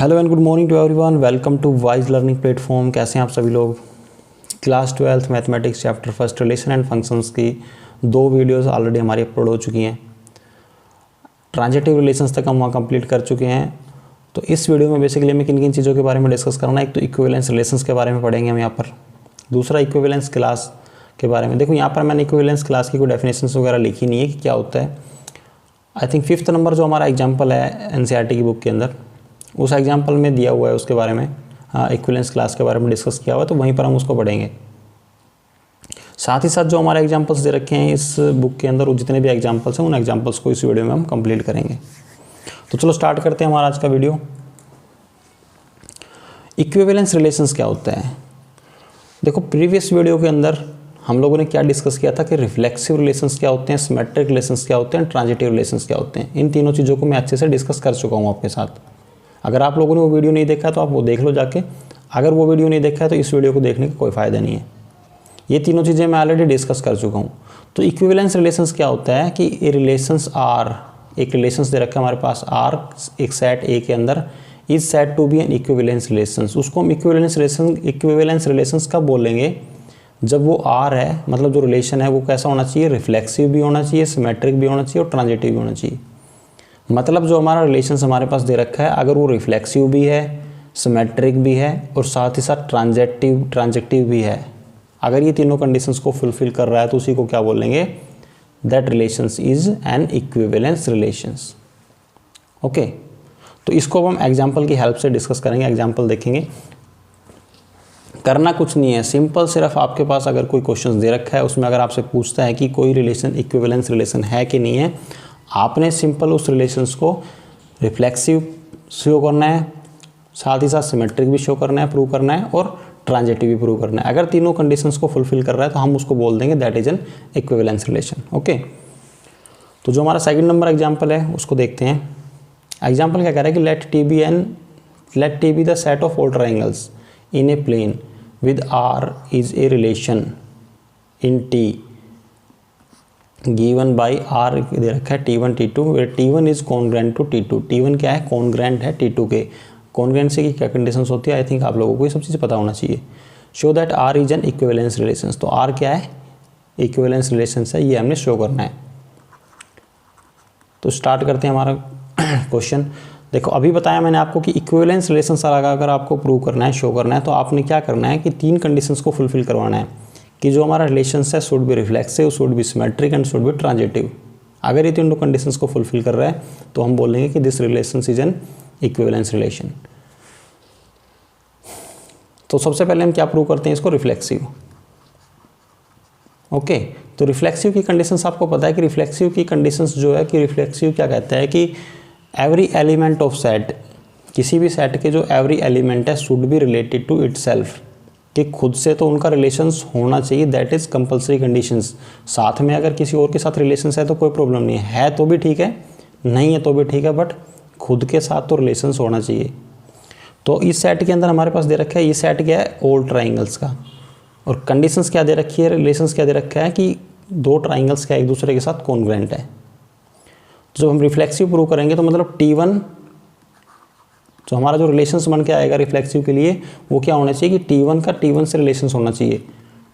Hello and good morning to everyone, welcome to wise learning platform. कैसे हैं आप सभी लोग। Class 12th mathematics chapter first relation and functions की 2 videos already हमारी अपलोड हो चुकी हैं। ट्रांजिटिव रिलेशंस तक हम वहाँ कंप्लीट कर चुके हैं। तो इस वीडियो में बेसिकली हमें किन किन चीज़ों के बारे में डिस्कस करना है। एक तो इक्विवेलेंस रिलेशंस के बारे में पढ़ेंगे हम यहाँ पर। दूसरा इक्विवेलेंस क्लास के बारे में। देखो यहाँ पर मैंने इक्विवेलेंस क्लास की कोई डेफिनेशंस वगैरह लिखी नहीं है कि क्या होता है। आई थिंक 5th नंबर जो हमारा एग्जाम्पल है NCERT की बुक के अंदर, उस एग्जाम्पल में दिया हुआ है, उसके बारे में इक्विवेलेंस क्लास के बारे में डिस्कस किया हुआ है, तो वहीं पर हम उसको पढ़ेंगे। साथ ही साथ जो हमारे एग्जाम्पल्स दे रखे हैं इस बुक के अंदर, वो जितने भी एग्जाम्पल्स हैं उन एग्जाम्पल्स को इस वीडियो में हम कंप्लीट करेंगे। तो चलो स्टार्ट करते हैं हमारा आज का वीडियो। इक्विवेलेंस रिलेशंस क्या होता है। देखो प्रीवियस वीडियो के अंदर हम लोगों ने क्या डिस्कस किया था कि रिफ्लेक्सिव रिलेशंस क्या होते हैं, सिमेट्रिक रिलेशंस क्या होते हैं, ट्रांजिटिव रिलेशंस क्या होते हैं। इन तीनों चीज़ों को मैं अच्छे से डिस्कस कर चुका हूँ आपके साथ। अगर आप लोगों ने वो वीडियो नहीं देखा है तो आप वो देख लो जाके। अगर वो वीडियो नहीं देखा है तो इस वीडियो को देखने का कोई फ़ायदा नहीं है। ये तीनों चीज़ें मैं ऑलरेडी डिस्कस कर चुका हूँ। तो इक्विवेलेंस रिलेशंस क्या होता है कि ये रिलेशंस आर, एक रिलेशंस दे रखा है हमारे पास आर, एक सेट ए के अंदर, is said to be an equivalence relations. उसको हम इक्विवेलेंस रिलेशंस कब बोलेंगे, जब वो आर है, मतलब जो रिलेशन है वो कैसा होना चाहिए, रिफ्लेक्सिव भी होना चाहिए, सिमेट्रिक भी होना चाहिए और ट्रांजिटिव भी होना चाहिए। मतलब जो हमारा रिलेशंस हमारे पास दे रखा है, अगर वो रिफ्लेक्सिव भी है, सिमेट्रिक भी है और साथ ही साथ ट्रांजिटिव भी है, अगर ये तीनों कंडीशंस को फुलफिल कर रहा है तो उसी को क्या बोलेंगे, that relations is an equivalence relations. Okay, तो इसको हम एग्जाम्पल की हेल्प से डिस्कस करेंगे। एग्जाम्पल देखेंगे। करना कुछ नहीं है, सिंपल सिर्फ आपके पास अगर कोई क्वेश्चन दे रखा है, उसमें अगर आपसे पूछता है कि कोई रिलेशन इक्विवेलेंस रिलेशन है कि नहीं है, आपने सिंपल उस रिलेशंस को रिफ्लेक्सिव शो करना है, साथ ही साथ सिमेट्रिक भी शो करना है, प्रूव करना है और ट्रांजिटिव भी प्रूव करना है। अगर तीनों कंडीशंस को फुलफिल कर रहा है तो हम उसको बोल देंगे that is an equivalence relation. Okay, तो जो हमारा सेकंड नंबर एग्जाम्पल है उसको देखते हैं। एग्जाम्पल क्या कह रहा है कि let T be the set of all triangles in a plane with R is a relation in T given by R दे रखा है T1 T2, where T1 is congruent to T2। T1 क्या है, कॉन्ग्रेंट है T2 के। Congruent से की क्या कंडीशंस होती है, आई थिंक आप लोगों को ये सब चीज़ें पता होना चाहिए। Show that R is an equivalence relations. तो आर क्या है, इक्विवेलेंस रिलेशंस है, ये हमने शो करना है। तो स्टार्ट करते हैं हमारा क्वेश्चन। देखो अभी बताया मैंने आपको कि इक्विवेलेंस रिलेशंस अगर आपको प्रूव करना है, शो करना है, तो आपने क्या करना है कि 3 कंडीशंस को फुलफिल करवाना है कि जो हमारा रिलेशंस है should B reflexive, should be symmetric and should be transitive. अगर ये तीनों कंडीशंस को फुलफिल कर रहा है तो हम बोलेंगे कि this relations is an equivalence relation. तो सबसे पहले हम क्या प्रूव करते हैं इसको, रिफ्लेक्सिव। ओके, तो रिफ्लेक्सिव की कंडीशंस आपको पता है कि रिफ्लेक्सिव की कंडीशंस जो है कि रिफ्लेक्सिव क्या कहता है कि एवरी एलिमेंट ऑफ सेट, किसी भी सेट के जो एवरी एलिमेंट है should be related to itself, कि खुद से तो उनका रिलेशंस होना चाहिए, दैट इज़ कंपलसरी कंडीशंस। साथ में अगर किसी और के साथ रिलेशंस है तो कोई प्रॉब्लम नहीं है तो भी ठीक है, नहीं है तो भी ठीक है, बट खुद के साथ तो रिलेशंस होना चाहिए। तो इस सेट के अंदर हमारे पास दे रखा है, ये सेट क्या है, ऑल ट्राइंगल्स का, और कंडीशंस क्या दे रखी है, रिलेशंस क्या दे रखा है कि 2 ट्राइंगल्स का एक दूसरे के साथ कॉन्ग्रेंट है। तो जब हम रिफ्लेक्सिव प्रूव करेंगे तो मतलब T1 तो हमारा जो रिलेशंस बन के आएगा रिफ्लेक्सिव के लिए वो क्या होना चाहिए कि T1 का T1 से रिलेशंस होना चाहिए,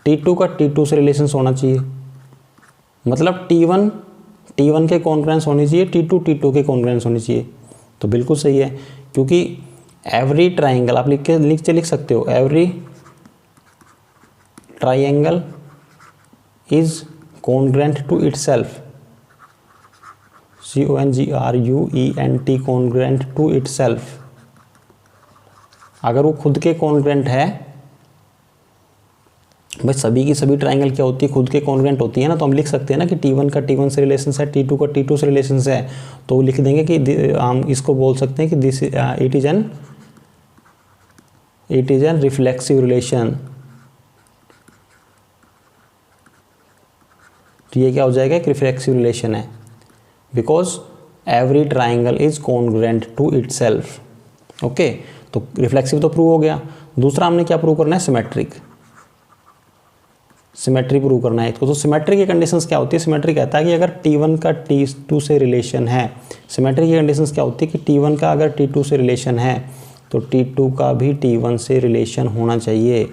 T2 का T2 से रिलेशंस होना चाहिए। मतलब T1 के कॉन्ग्रेंस होनी चाहिए, T2 के कॉन्ग्रेंस होनी चाहिए। तो बिल्कुल सही है, क्योंकि एवरी ट्राइंगल आप लिख सकते हो, every triangle is congruent to itself, CONGRUENT, congruent to itself. अगर वो खुद के कॉन्ग्रेंट है, भाई सभी की सभी ट्राइंगल क्या होती है, खुद के कॉन्ग्रेंट होती है ना, तो हम लिख सकते हैं ना कि T1 का T1 से रिलेशन है, T2 का T2 से रिलेशन है, तो लिख देंगे कि हम इसको बोल सकते हैं कि this it is an reflexive relation. तो ये क्या हो जाएगा, एक रिफ्लेक्सिव रिलेशन है, because every triangle is congruent to itself. Okay, तो रिफ्लेक्सिव तो प्रूव हो गया। दूसरा हमने क्या प्रूव करना है, सिमेट्रिक। सिमेट्री प्रूव करना है इसको। तो सिमेट्री की कंडीशंस क्या होती है? सिमेट्री कहता है कि अगर T1 का T2 से रिलेशन है, सिमेट्री की कंडीशंस क्या होती है कि T1 का अगर T2 से रिलेशन है तो T2 का भी T1 से रिलेशन होना चाहिए।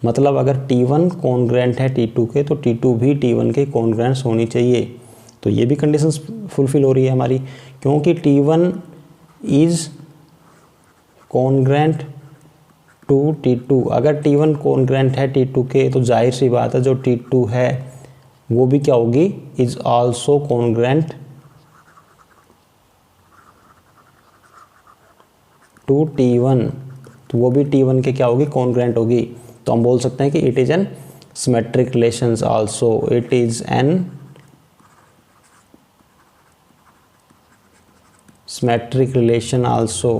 मतलब अगर T1 कॉन्ग्रेंट है T2 के तो T2 भी T1 के कॉन्ग्रेंट्स होनी चाहिए। तो ये भी कंडीशंस फुलफिल हो रही है हमारी, क्योंकि T1 is congruent to T2। अगर T1 कॉन्ग्रेंट है T2 के तो जाहिर सी बात है जो T2 है वो भी क्या होगी, is also congruent to T1, तो वो भी T1 के क्या होगी, कॉन्ग्रेंट होगी। तो हम बोल सकते हैं कि it is N symmetric relations also, it is N symmetric relation also.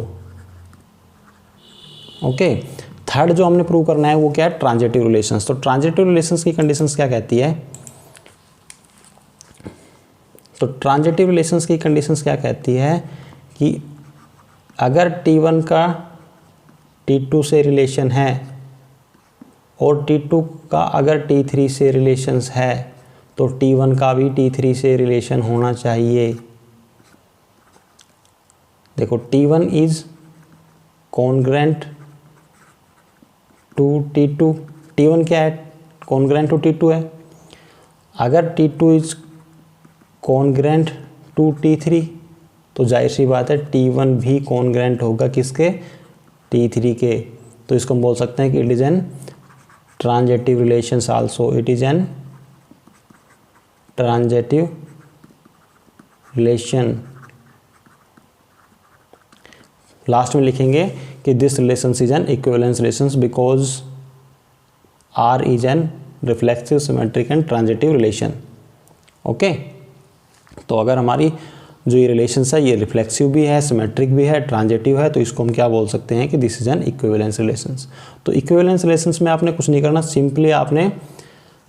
Okay, third जो हमने प्रूव करना है वो क्या है, ट्रांजिटिव रिलेशंस। तो ट्रांजिटिव रिलेशंस की कंडीशंस क्या कहती है? तो ट्रांजिटिव रिलेशंस की कंडीशंस क्या कहती है कि अगर T1 का T2 से रिलेशन है और T2 का अगर T3 से रिलेशंस है तो T1 का भी T3 से रिलेशन होना चाहिए। देखो T1 is congruent to T2, T1 क्या है, कॉन्ग्रेंट टू T2 है। अगर T2 is congruent to T3 तो जाहिर सी बात है T1 भी कॉन्ग्रेंट होगा किसके, T3 के। तो इसको हम बोल सकते हैं कि it is an transitive relations also, it is an transitive relation. Last में लिखेंगे कि this relations is an equivalence relations because R is an reflexive symmetric and transitive relation. Okay, तो अगर हमारी जो ये रिलेशंस है ये रिफ्लेक्सिव भी है, सिमेट्रिक भी है, ट्रांजिटिव है, तो इसको हम क्या बोल सकते हैं कि this is an equivalence relations. तो इक्विवेलेंस रिलेशंस में आपने कुछ नहीं करना, सिंपली आपने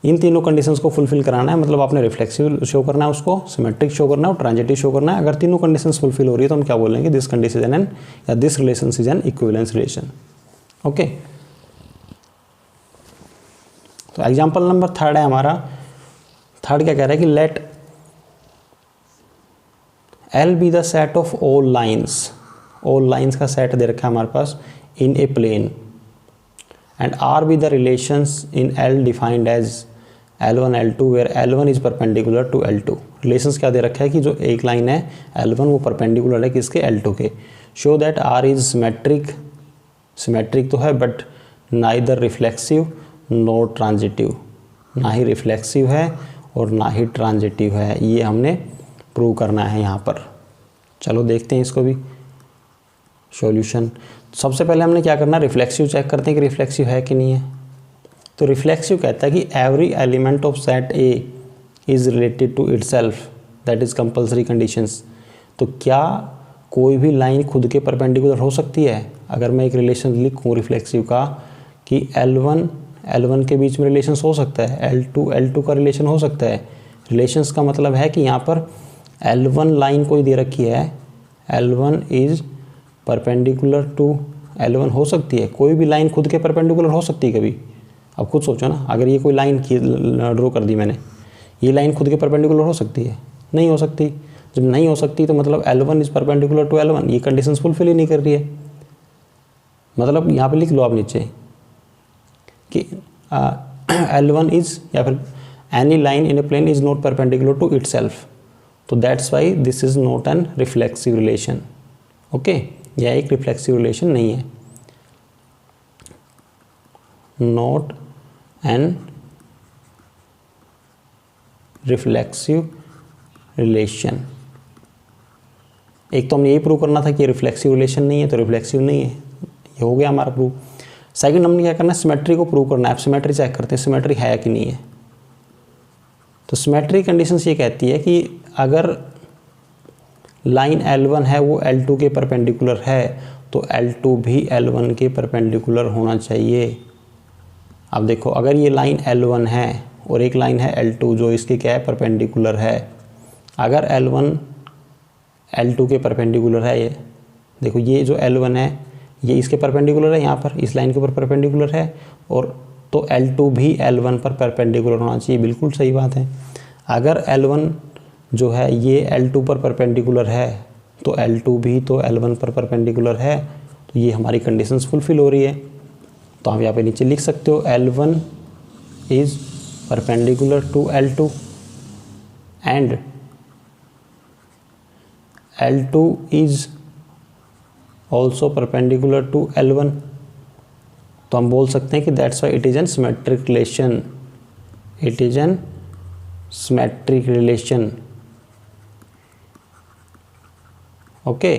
इन तीनों कंडीशंस को फुलफिल कराना है। मतलब आपने रिफ्लेक्सिव शो करना है, उसको सिमेट्रिक शो करना है और ट्रांजिटिव शो करना है। अगर तीनों कंडीशंस फुलफिल हो रही है तो हम क्या बोलेंगे, दिस कंडीशन एन या this relation is an equivalence relation. Okay, तो एग्जाम्पल नंबर थर्ड है हमारा। थर्ड क्या कह रहा है कि let L be the set of all lines, all lines का सेट दे रखा है हमारे पास in a plane and R be the relations in L defined as L1 L2 where L1 is perpendicular to L2। Relations क्या दे रखा है कि जो एक लाइन है L1 वो परपेंडिकुलर है किसके, L2 के। Show that R is symmetric, symmetric तो है but neither reflexive no transitive, ना ही रिफ्लेक्सिव है और ना ही ट्रांजिटिव है। ये हमने प्रूव करना है यहाँ पर। चलो देखते हैं इसको भी सॉल्यूशन। सबसे पहले हमने क्या करना है, रिफ्लेक्सिव चेक करते हैं कि रिफ्लेक्सिव है कि नहीं है। तो रिफ्लेक्सिव कहता है कि every element of set A is related to itself, that is compulsory conditions. तो क्या कोई भी लाइन खुद के परपेंडिकुलर हो सकती है? अगर मैं एक रिलेशन लिखूँ रिफ्लेक्सिव का कि L1 के बीच में रिलेशंस हो सकता है, L2 का रिलेशन हो सकता है। रिलेशंस का मतलब है कि यहाँ पर L1 लाइन कोई दे रखी है, L1 is perpendicular to L1 हो सकती है। कोई भी लाइन खुद के परपेंडिकुलर हो सकती है कभी। अब खुद सोचो ना, अगर ये कोई लाइन ड्रॉ कर दी मैंने, ये लाइन खुद के परपेंडिकुलर हो सकती है? नहीं हो सकती। जब नहीं हो सकती तो मतलब L1 is perpendicular to L1, ये कंडीशंस फुलफिल ही नहीं कर रही है। मतलब यहाँ पे लिख लो आप नीचे कि L1 इज या फिर any line in a plane is not perpendicular to itself, तो that's why this is not a reflexive relation. Okay, यह एक रिफ्लेक्सिव रिलेशन नहीं है, नॉट एन रिफ्लेक्सिव रिलेशन। एक तो हमने यही प्रूव करना था कि रिफ्लेक्सिव रिलेशन नहीं है, तो रिफ्लेक्सिव नहीं है, ये हो गया हमारा प्रूव। सेकंड हमने क्या करना है, सिमेट्री को प्रूव करना है। सिमेट्री चेक करते हैं सिमेट्री है कि नहीं है। तो सिमेट्री कंडीशंस ये कहती है कि अगर लाइन L1 है वो L2 के परपेंडिकुलर है तो L2 भी L1 के परपेंडिकुलर होना चाहिए। अब देखो, अगर ये लाइन L1 है और एक लाइन है L2 जो इसके क्या है, परपेंडिकुलर है। अगर L1 L2 के परपेंडिकुलर है, ये देखो ये जो L1 है ये इसके परपेंडिकुलर है, यहाँ पर इस लाइन के ऊपर परपेंडिकुलर है, और तो L2 भी L1 पर परपेंडिकुलर होना चाहिए। बिल्कुल सही बात है। अगर L1 जो है ये L2 पर परपेंडिकुलर है तो L2 भी तो L1 पर परपेंडिकुलर है, तो ये हमारी कंडीशंस फुलफिल हो रही है। तो आप यहाँ पे नीचे लिख सकते हो L1 is perpendicular to L2 and L2 is also perpendicular to L1। तो हम बोल सकते हैं कि that's why it is an symmetric relation, it is an symmetric relation. Okay,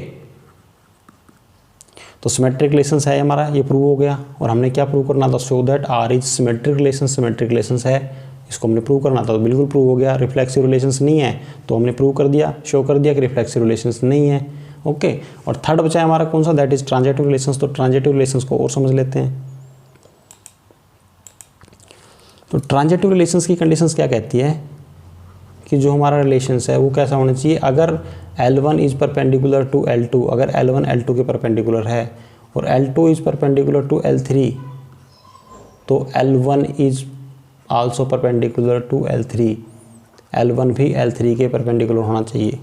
तो सिमेट्रिक रिलेशन है हमारा, ये प्रूव हो गया। और हमने क्या प्रूव करना था, show that R is symmetric relation, symmetric relation है, इसको हमने प्रूव करना था, तो बिल्कुल प्रूव हो गया। रिफ्लेक्सिव रिलेशंस नहीं है तो हमने प्रूव कर दिया, शो कर दिया कि रिफ्लेक्सिव रिलेशंस नहीं है। ओके, और थर्ड बचा है हमारा कौन सा, दैट इज ट्रांजिटिव रिलेशंस। तो ट्रांजिटिव रिलेशंस को और समझ लेते हैं। तो ट्रांजिटिव रिलेशंस की कंडीशंस क्या कहती है कि जो हमारा रिलेशंस है वो कैसा होना चाहिए, अगर L1 is perpendicular to L2, अगर L1 L2 के परपेंडिकुलर है और L2 is perpendicular to L3, तो L1 is also perpendicular to L3, L1 भी L3 के परपेंडिकुलर होना चाहिए।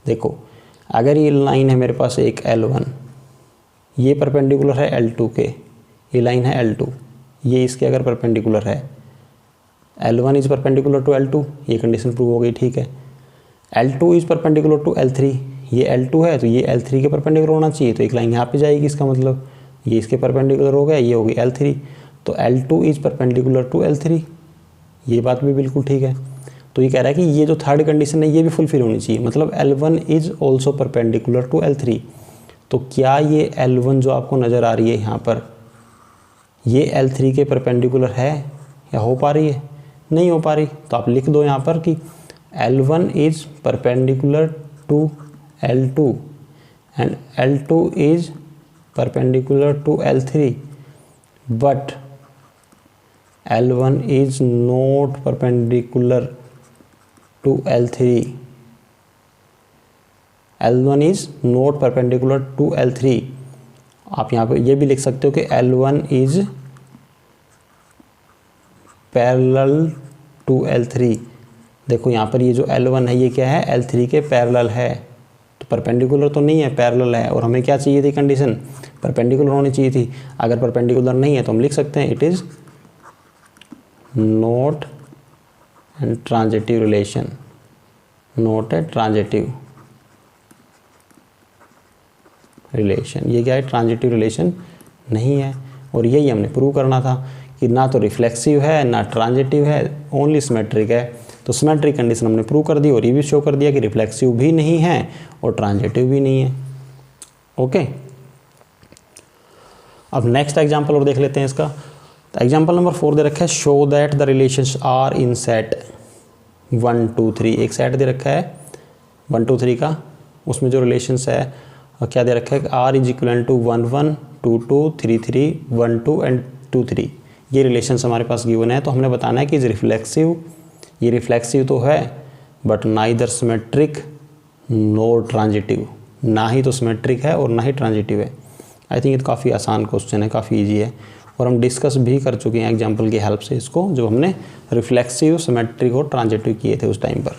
देखो, अगर ये लाइन है मेरे पास एक L1, ये परपेंडिकुलर है L2 के, ये लाइन है L2, ये इसके अगर परपेंडिकुलर है, L1 is perpendicular to L2, ये कंडीशन प्रूव हो गई, ठीक है। L2 is perpendicular to L3, ये L2 है तो ये L3 के परपेंडिकुलर होना चाहिए, तो एक लाइन यहाँ पे जाएगी, इसका मतलब ये इसके परपेंडिकुलर हो गया, ये होगी L3, तो L2 is perpendicular to L3, ये बात भी बिल्कुल ठीक है। तो ये कह रहा है कि ये जो थर्ड कंडीशन है ये भी फुलफिल होनी चाहिए, मतलब L1 is also perpendicular to L3। तो क्या ये L1 जो आपको नज़र आ रही है यहाँ पर, ये L3 के परपेंडिकुलर है या हो पा रही है, नहीं हो पा रही। तो आप लिख दो यहाँ पर कि L1 is perpendicular to L2 and L2 is perpendicular to L3 but L1 is not perpendicular to L3, L1 is not perpendicular to L3। आप यहाँ पे ये भी लिख सकते हो कि L1 is parallel to L3। देखो यहाँ पर ये जो L1 है ये क्या है, L3 के पैरेलल है, तो परपेंडिकुलर तो नहीं है, पैरेलल है। और हमें क्या चाहिए थी कंडीशन, परपेंडिकुलर होनी चाहिए थी। अगर परपेंडिकुलर नहीं है तो हम लिख सकते हैं it is not and transitive relation, not a transitive relation. ये क्या है, ट्रांजिटिव रिलेशन नहीं है। और यही हमने प्रूव करना था कि ना तो रिफ्लेक्सिव है ना ट्रांजिटिव है, ओनली सिमेट्रिक है। तो सिमेट्रिक कंडीशन हमने प्रूव कर दी और ये भी शो कर दिया कि रिफ्लेक्सिव भी नहीं है और ट्रांजिटिव भी नहीं है। ओके, अब नेक्स्ट एग्जांपल और देख लेते हैं इसका। तो एग्जांपल नंबर 4 दे रखा है, show that the relations R in set 1 2 3। एक सेट दे रखा है 1 2 3 का, उसमें जो रिलेशंस है क्या दे रखा है, R is equal to 1 1 2 2 3 3 1 2 and 2 3। ये रिलेशंस हमारे पास गिवन है। तो हमने बताना है कि रिफ्लेक्सिव, ये रिफ्लेक्सिव तो है but neither symmetric nor transitive, ना ही तो सिमेट्रिक है और ना ही ट्रांजिटिव है। आई थिंक ये काफ़ी आसान क्वेश्चन है, काफ़ी इजी है और हम डिस्कस भी कर चुके हैं एग्जांपल की हेल्प से इसको, जब हमने रिफ्लेक्सिव, सिमेट्रिक और ट्रांजिटिव किए थे उस टाइम पर।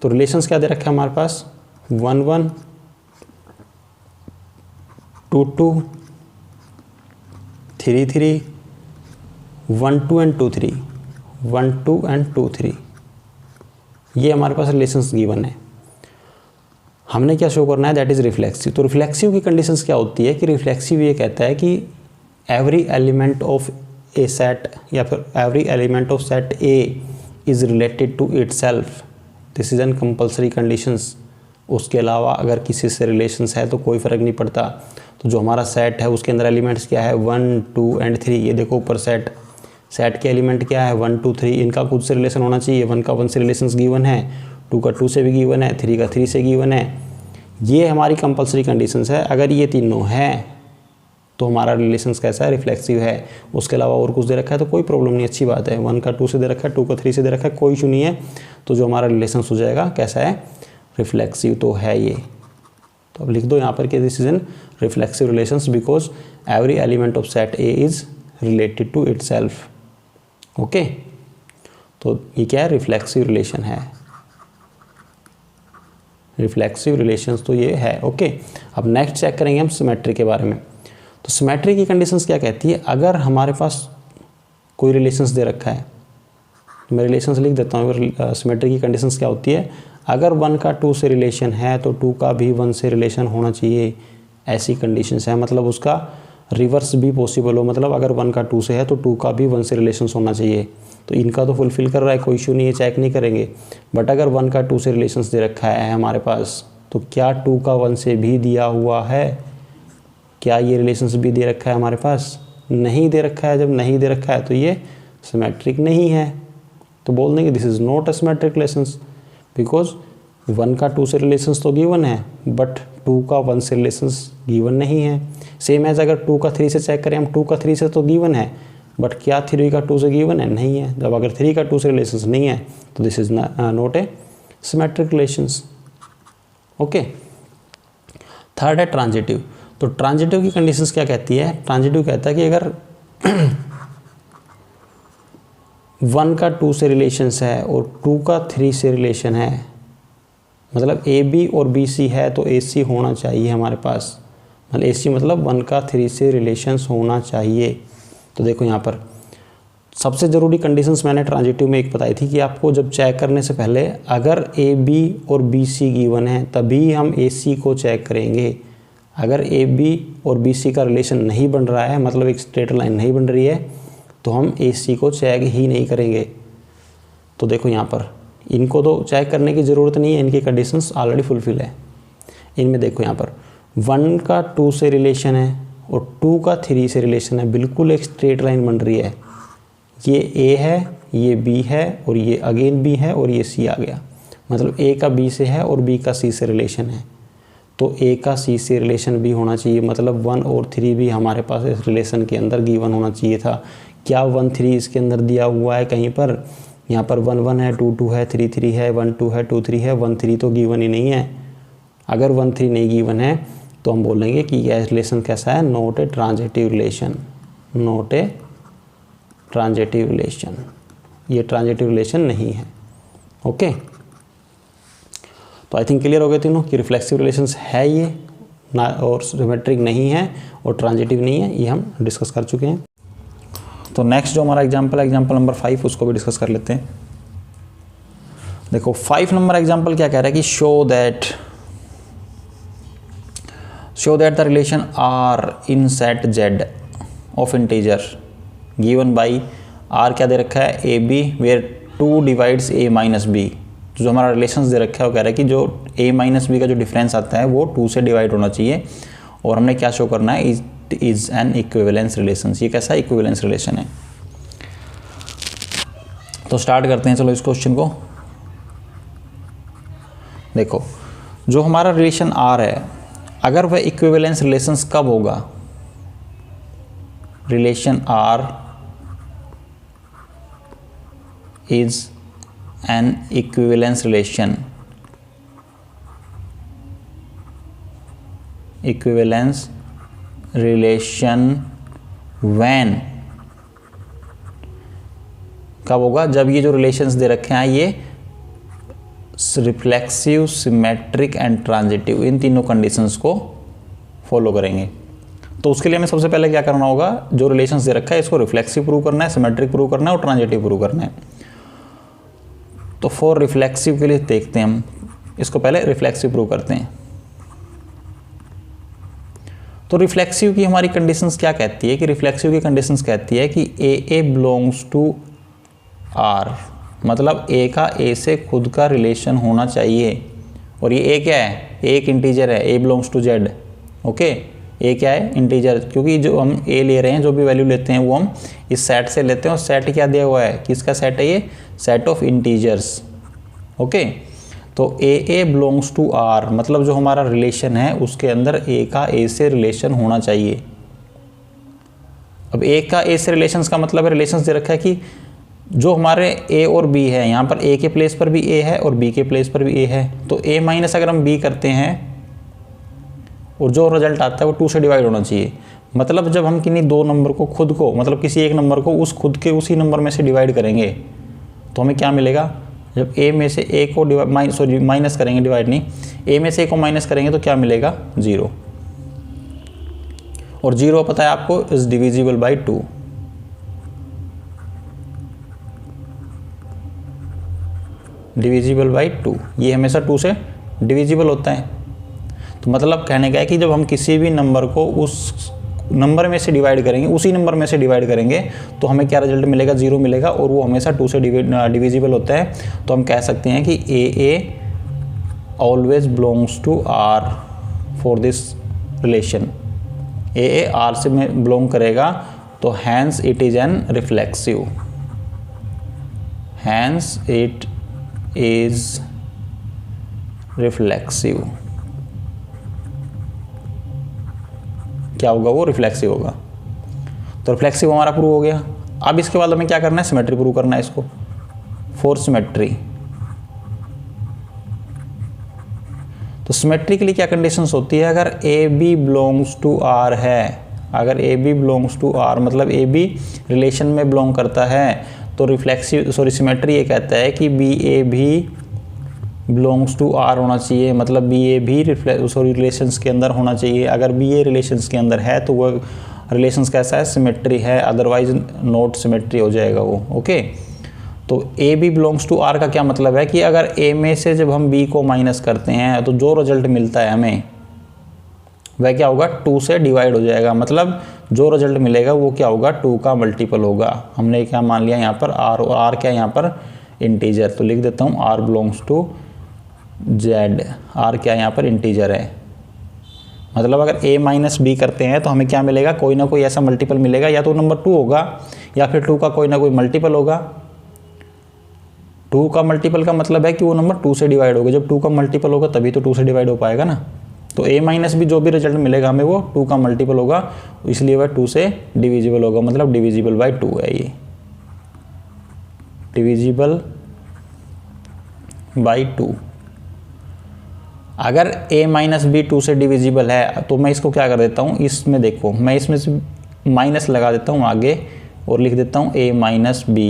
तो रिलेशंस क्या दे रखा है हमारे पास, 1 1 2 2 3 3 1 2 एंड 2 3 1 2 एंड 2 3, ये हमारे पास रिलेशंस गिवन है। हमने क्या शो करना है, दैट इज़ रिफ्लेक्सिव। तो रिफ्लेक्सिव की कंडीशंस क्या होती है कि रिफ्लेक्सिव ये कहता है कि every element of A set या फिर every element of set A is related to itself, this is an compulsory conditions. उसके अलावा अगर किसी से रिलेशंस है तो कोई फ़र्क नहीं पड़ता। तो जो हमारा सेट है उसके अंदर एलिमेंट्स क्या है, 1 2 एंड 3। ये देखो ऊपर सेट के एलिमेंट क्या है, 1 2 3, इनका खुद से रिलेशन होना चाहिए। 1 का 1 से रिलेशंस गिवन है, 2 का 2 से भी गिवन है, 3 का 3 से गिवन है। ये हमारी कंपल्सरी कंडीशंस है। अगर ये तीनों हैं तो हमारा रिलेशंस कैसा है, रिफ्लेक्सिव है। उसके अलावा और कुछ दे रखा है तो कोई प्रॉब्लम नहीं, अच्छी बात है। 1 का 2 से दे रखा है, 2 का 3 से दे रखा है, कोई इशू नहीं है। तो जो हमारा रिलेशंस हो जाएगा कैसा है, रिफ्लेक्सिव तो है ये। तो अब लिख दो यहाँ पर कि this is an reflexive relations because every element of set A is related to itself. Okay, तो ये क्या है, रिफ्लेक्सिव रिलेशन है, रिफ्लेक्सिव रिलेशंस तो ये है। ओके, अब नेक्स्ट चेक करेंगे हम सिमेट्री के बारे में। तो सिमेट्री की कंडीशंस क्या कहती है, अगर हमारे पास कोई रिलेशंस दे रखा है, मैं रिलेशंस लिख देता हूँ। सिमेट्री की कंडीशंस क्या होती है, अगर 1 का 2 से रिलेशन है तो 2 का भी 1 से रिलेशन होना चाहिए, ऐसी कंडीशंस है। मतलब उसका रिवर्स भी पॉसिबल हो, मतलब अगर 1 का 2 से है तो 2 का भी 1 से रिलेशन होना चाहिए। तो इनका तो फुलफिल कर रहा है, कोई इशू नहीं है, चेक नहीं करेंगे। बट अगर 1 का 2 से रिलेशंस दे रखा है हमारे पास, तो क्या 2 का 1 से भी दिया हुआ है, क्या ये रिलेशंस भी दे रखा है हमारे पास, नहीं दे रखा है। जब नहीं दे रखा है तो ये सिमेट्रिक नहीं है, तो बोल देंगे this is not a symmetric relations because 1 का 2 से रिलेशंस तो गिवन है बट 2 का 1 से रिलेशंस गिवन नहीं है। सेम एज अगर 2 का 3 से चेक करें हम, 2 का 3 से तो गिवन है बट क्या 3 का 2 से गिवन है, नहीं है। जब अगर 3 का 2 से रिलेशंस नहीं है तो this is not a symmetric relations. Okay, third है ट्रांजिटिव। तो ट्रांजिटिव की कंडीशंस क्या कहती है, ट्रांजिटिव कहता है कि अगर 1 का 2 से रिलेशंस है और 2 का 3 से रिलेशन है, मतलब ए बी और बी सी है तो ए सी होना चाहिए हमारे पास, मतलब ए सी मतलब 1 का 3 से रिलेशंस होना चाहिए। तो देखो यहाँ पर सबसे ज़रूरी कंडीशंस मैंने ट्रांजिटिव में एक बताई थी कि आपको जब चेक करने से पहले अगर ए बी और बी सी गिवन है तभी हम ए सी को चेक करेंगे। अगर ए बी और बी सी का रिलेशन नहीं बन रहा है, मतलब एक स्ट्रेट लाइन नहीं बन रही है, तो हम ए सी को चेक ही नहीं करेंगे। तो देखो यहाँ पर इनको तो चेक करने की ज़रूरत नहीं है, इनकी कंडीशंस ऑलरेडी फुलफिल है। इनमें देखो यहाँ पर 1 का 2 से रिलेशन है और 2 का 3 से रिलेशन है, बिल्कुल एक स्ट्रेट लाइन बन रही है। ये ए है, ये बी है और ये अगेन बी है और ये सी आ गया, मतलब ए का बी से है और बी का सी से रिलेशन है, तो ए का सी से रिलेशन भी होना चाहिए, मतलब 1 और 3 भी हमारे पास इस रिलेशन के अंदर गिवन होना चाहिए था। क्या 1 3 इसके अंदर दिया हुआ है कहीं पर, यहाँ पर 1 1 है, 2 2 है, 3 3 है, 1 2 है, 2 3 है, 1 3 तो गिवन ही नहीं है। अगर 1 3 नहीं गिवन है तो हम बोलेंगे कि यह रिलेशन कैसा है, not a transitive relation, not a transitive relation, ये ट्रांजिटिव रिलेशन नहीं है। ओके, तो आई थिंक क्लियर हो गए तीनों कि रिफ्लेक्सिव रिलेशंस है ये ना, और सिमेट्रिक नहीं है और ट्रांजिटिव नहीं है, ये हम डिस्कस कर चुके हैं। तो नेक्स्ट जो हमारा एग्जांपल है, एग्जांपल नंबर 5, उसको भी डिस्कस कर लेते हैं। देखो 5 नंबर एग्जांपल क्या कह रहा है कि show that the relation R in set Z of integer given by R, क्या दे रखा है, A B where 2 divides A minus B. तो जो हमारा रिलेशंस दे रखा है वो कह रहा है कि जो a माइनस बी का जो डिफरेंस आता है वो 2 से डिवाइड होना चाहिए, और हमने क्या शो करना है, it is N equivalence relation. ये कैसा इक्विवेलेंस रिलेशन है, तो स्टार्ट करते हैं चलो इस क्वेश्चन को। देखो जो हमारा रिलेशन R है, अगर वह इक्विवेलेंस रिलेशंस कब होगा, relation R is an equivalence relation when, कब होगा, जब ये जो रिलेशंस दे रखे हैं ये रिफ्लेक्सिव, सिमेट्रिक एंड ट्रांजिटिव, इन तीनों कंडीशंस को फॉलो करेंगे। तो उसके लिए हमें सबसे पहले क्या करना होगा, जो रिलेशंस दे रखा है इसको रिफ्लेक्सिव प्रूव करना है, सिमेट्रिक प्रूव करना है और ट्रांजिटिव प्रूव करना है। तो फॉर रिफ्लेक्सिव के लिए देखते हैं हम इसको, पहले रिफ्लेक्सिव प्रूव करते हैं। तो रिफ्लेक्सिव की हमारी कंडीशंस क्या कहती है कि रिफ्लेक्सिव की कंडीशंस कहती है कि ए बिलोंग्स टू आर, मतलब ए का ए से खुद का रिलेशन होना चाहिए, और ये ए क्या है, एक इंटीजर है, ए बिलोंग्स टू जेड। ओके, ए क्या है, इंटीजर, क्योंकि जो हम ए ले रहे हैं, जो भी वैल्यू लेते हैं वो हम इस सेट से लेते हैं, और सेट क्या दिया हुआ है, किसका सेट है ये, सेट ऑफ इंटीजर्स। ओके, तो ए बिलोंग्स टू आर, मतलब जो हमारा रिलेशन है उसके अंदर ए का ए से रिलेशन होना चाहिए। अब ए का ए से रिलेशन का मतलब है, रिलेशन दे रखा है कि जो हमारे ए और बी है, यहाँ पर ए के प्लेस पर भी ए है और बी के प्लेस पर भी ए है, तो ए माइनस अगर हम बी करते हैं और जो रिजल्ट आता है वो 2 से डिवाइड होना चाहिए। मतलब जब हम किन्हीं दो नंबर को खुद को, मतलब किसी एक नंबर को उस खुद के उसी नंबर में से डिवाइड करेंगे तो हमें क्या मिलेगा, जब a में से a को माइनस करेंगे, डिवाइड नहीं, a में से a को माइनस करेंगे तो क्या मिलेगा, 0। और 0 पता है आपको is divisible by 2। Divisible by 2, ये हमेशा 2 से डिविजिबल होता है। तो मतलब कहने का है कि जब हम किसी भी नंबर को उस नंबर में से डिवाइड करेंगे, उसी नंबर में से डिवाइड करेंगे तो हमें क्या रिजल्ट मिलेगा, 0 मिलेगा, और वो हमेशा 2 से डिविजिबल होता है। तो हम कह सकते हैं कि AA always belongs to R for this relation. AA R से में बिलोंग करेगा, तो hence it is an reflexive, hence it is reflexive. क्या होगा, वो रिफ्लेक्सिव होगा। तो रिफ्लेक्सिव हमारा प्रूव हो गया। अब इसके बाद हमें क्या करना है, सिमेट्री प्रूव करना है इसको। फॉर सिमेट्री, तो सिमेट्री के लिए क्या कंडीशंस होती है, अगर AB बिलोंग्स टू R है, अगर AB बिलोंग्स टू R मतलब AB रिलेशन में बिलोंग करता है, तो रिफ्लेक्सिव सिमेट्री ये कहता है कि BA भी बिलोंग्स टू R होना चाहिए, मतलब BA भी रिलेशंस के अंदर होना चाहिए। अगर BA रिलेशंस के अंदर है तो वो रिलेशंस कैसा है, सिमेट्री है, अदरवाइज नॉट सिमेट्री हो जाएगा वो। ओके, तो A भी बिलोंग्स टू R का क्या मतलब है कि अगर A में से जब हम B को माइनस करते हैं तो जो रिजल्ट मिलता है हमें वह क्या होगा, 2 से डिवाइड हो जाएगा। मतलब जो रिजल्ट मिलेगा वो क्या होगा, 2 का मल्टीपल होगा। हमने क्या मान लिया यहाँ पर R, और R क्या है यहाँ पर, इंटीजर। तो लिख देता हूँ R belongs to Z, R क्या यहाँ पर इंटीजर है। मतलब अगर A माइनस B करते हैं तो हमें क्या मिलेगा, कोई ना कोई ऐसा मल्टीपल मिलेगा, या तो नंबर 2 होगा या फिर 2 का कोई ना कोई मल्टीपल होगा। 2 का मल्टीपल का मतलब है कि वो नंबर 2 से डिवाइड होगा। जब 2 का मल्टीपल होगा तभी तो 2 से डिवाइड हो पाएगा ना। तो A माइनस B जो भी रिजल्ट मिलेगा हमें वो 2 का मल्टीपल होगा, इसलिए वह 2 से डिविजिबल होगा, मतलब डिविजिबल बाई 2 है ये, डिविजिबल बाई 2। अगर A माइनस B 2 से डिविजिबल है तो मैं इसको क्या कर देता हूँ, इसमें देखो मैं इसमें से माइनस लगा देता हूँ आगे और लिख देता हूँ A माइनस B,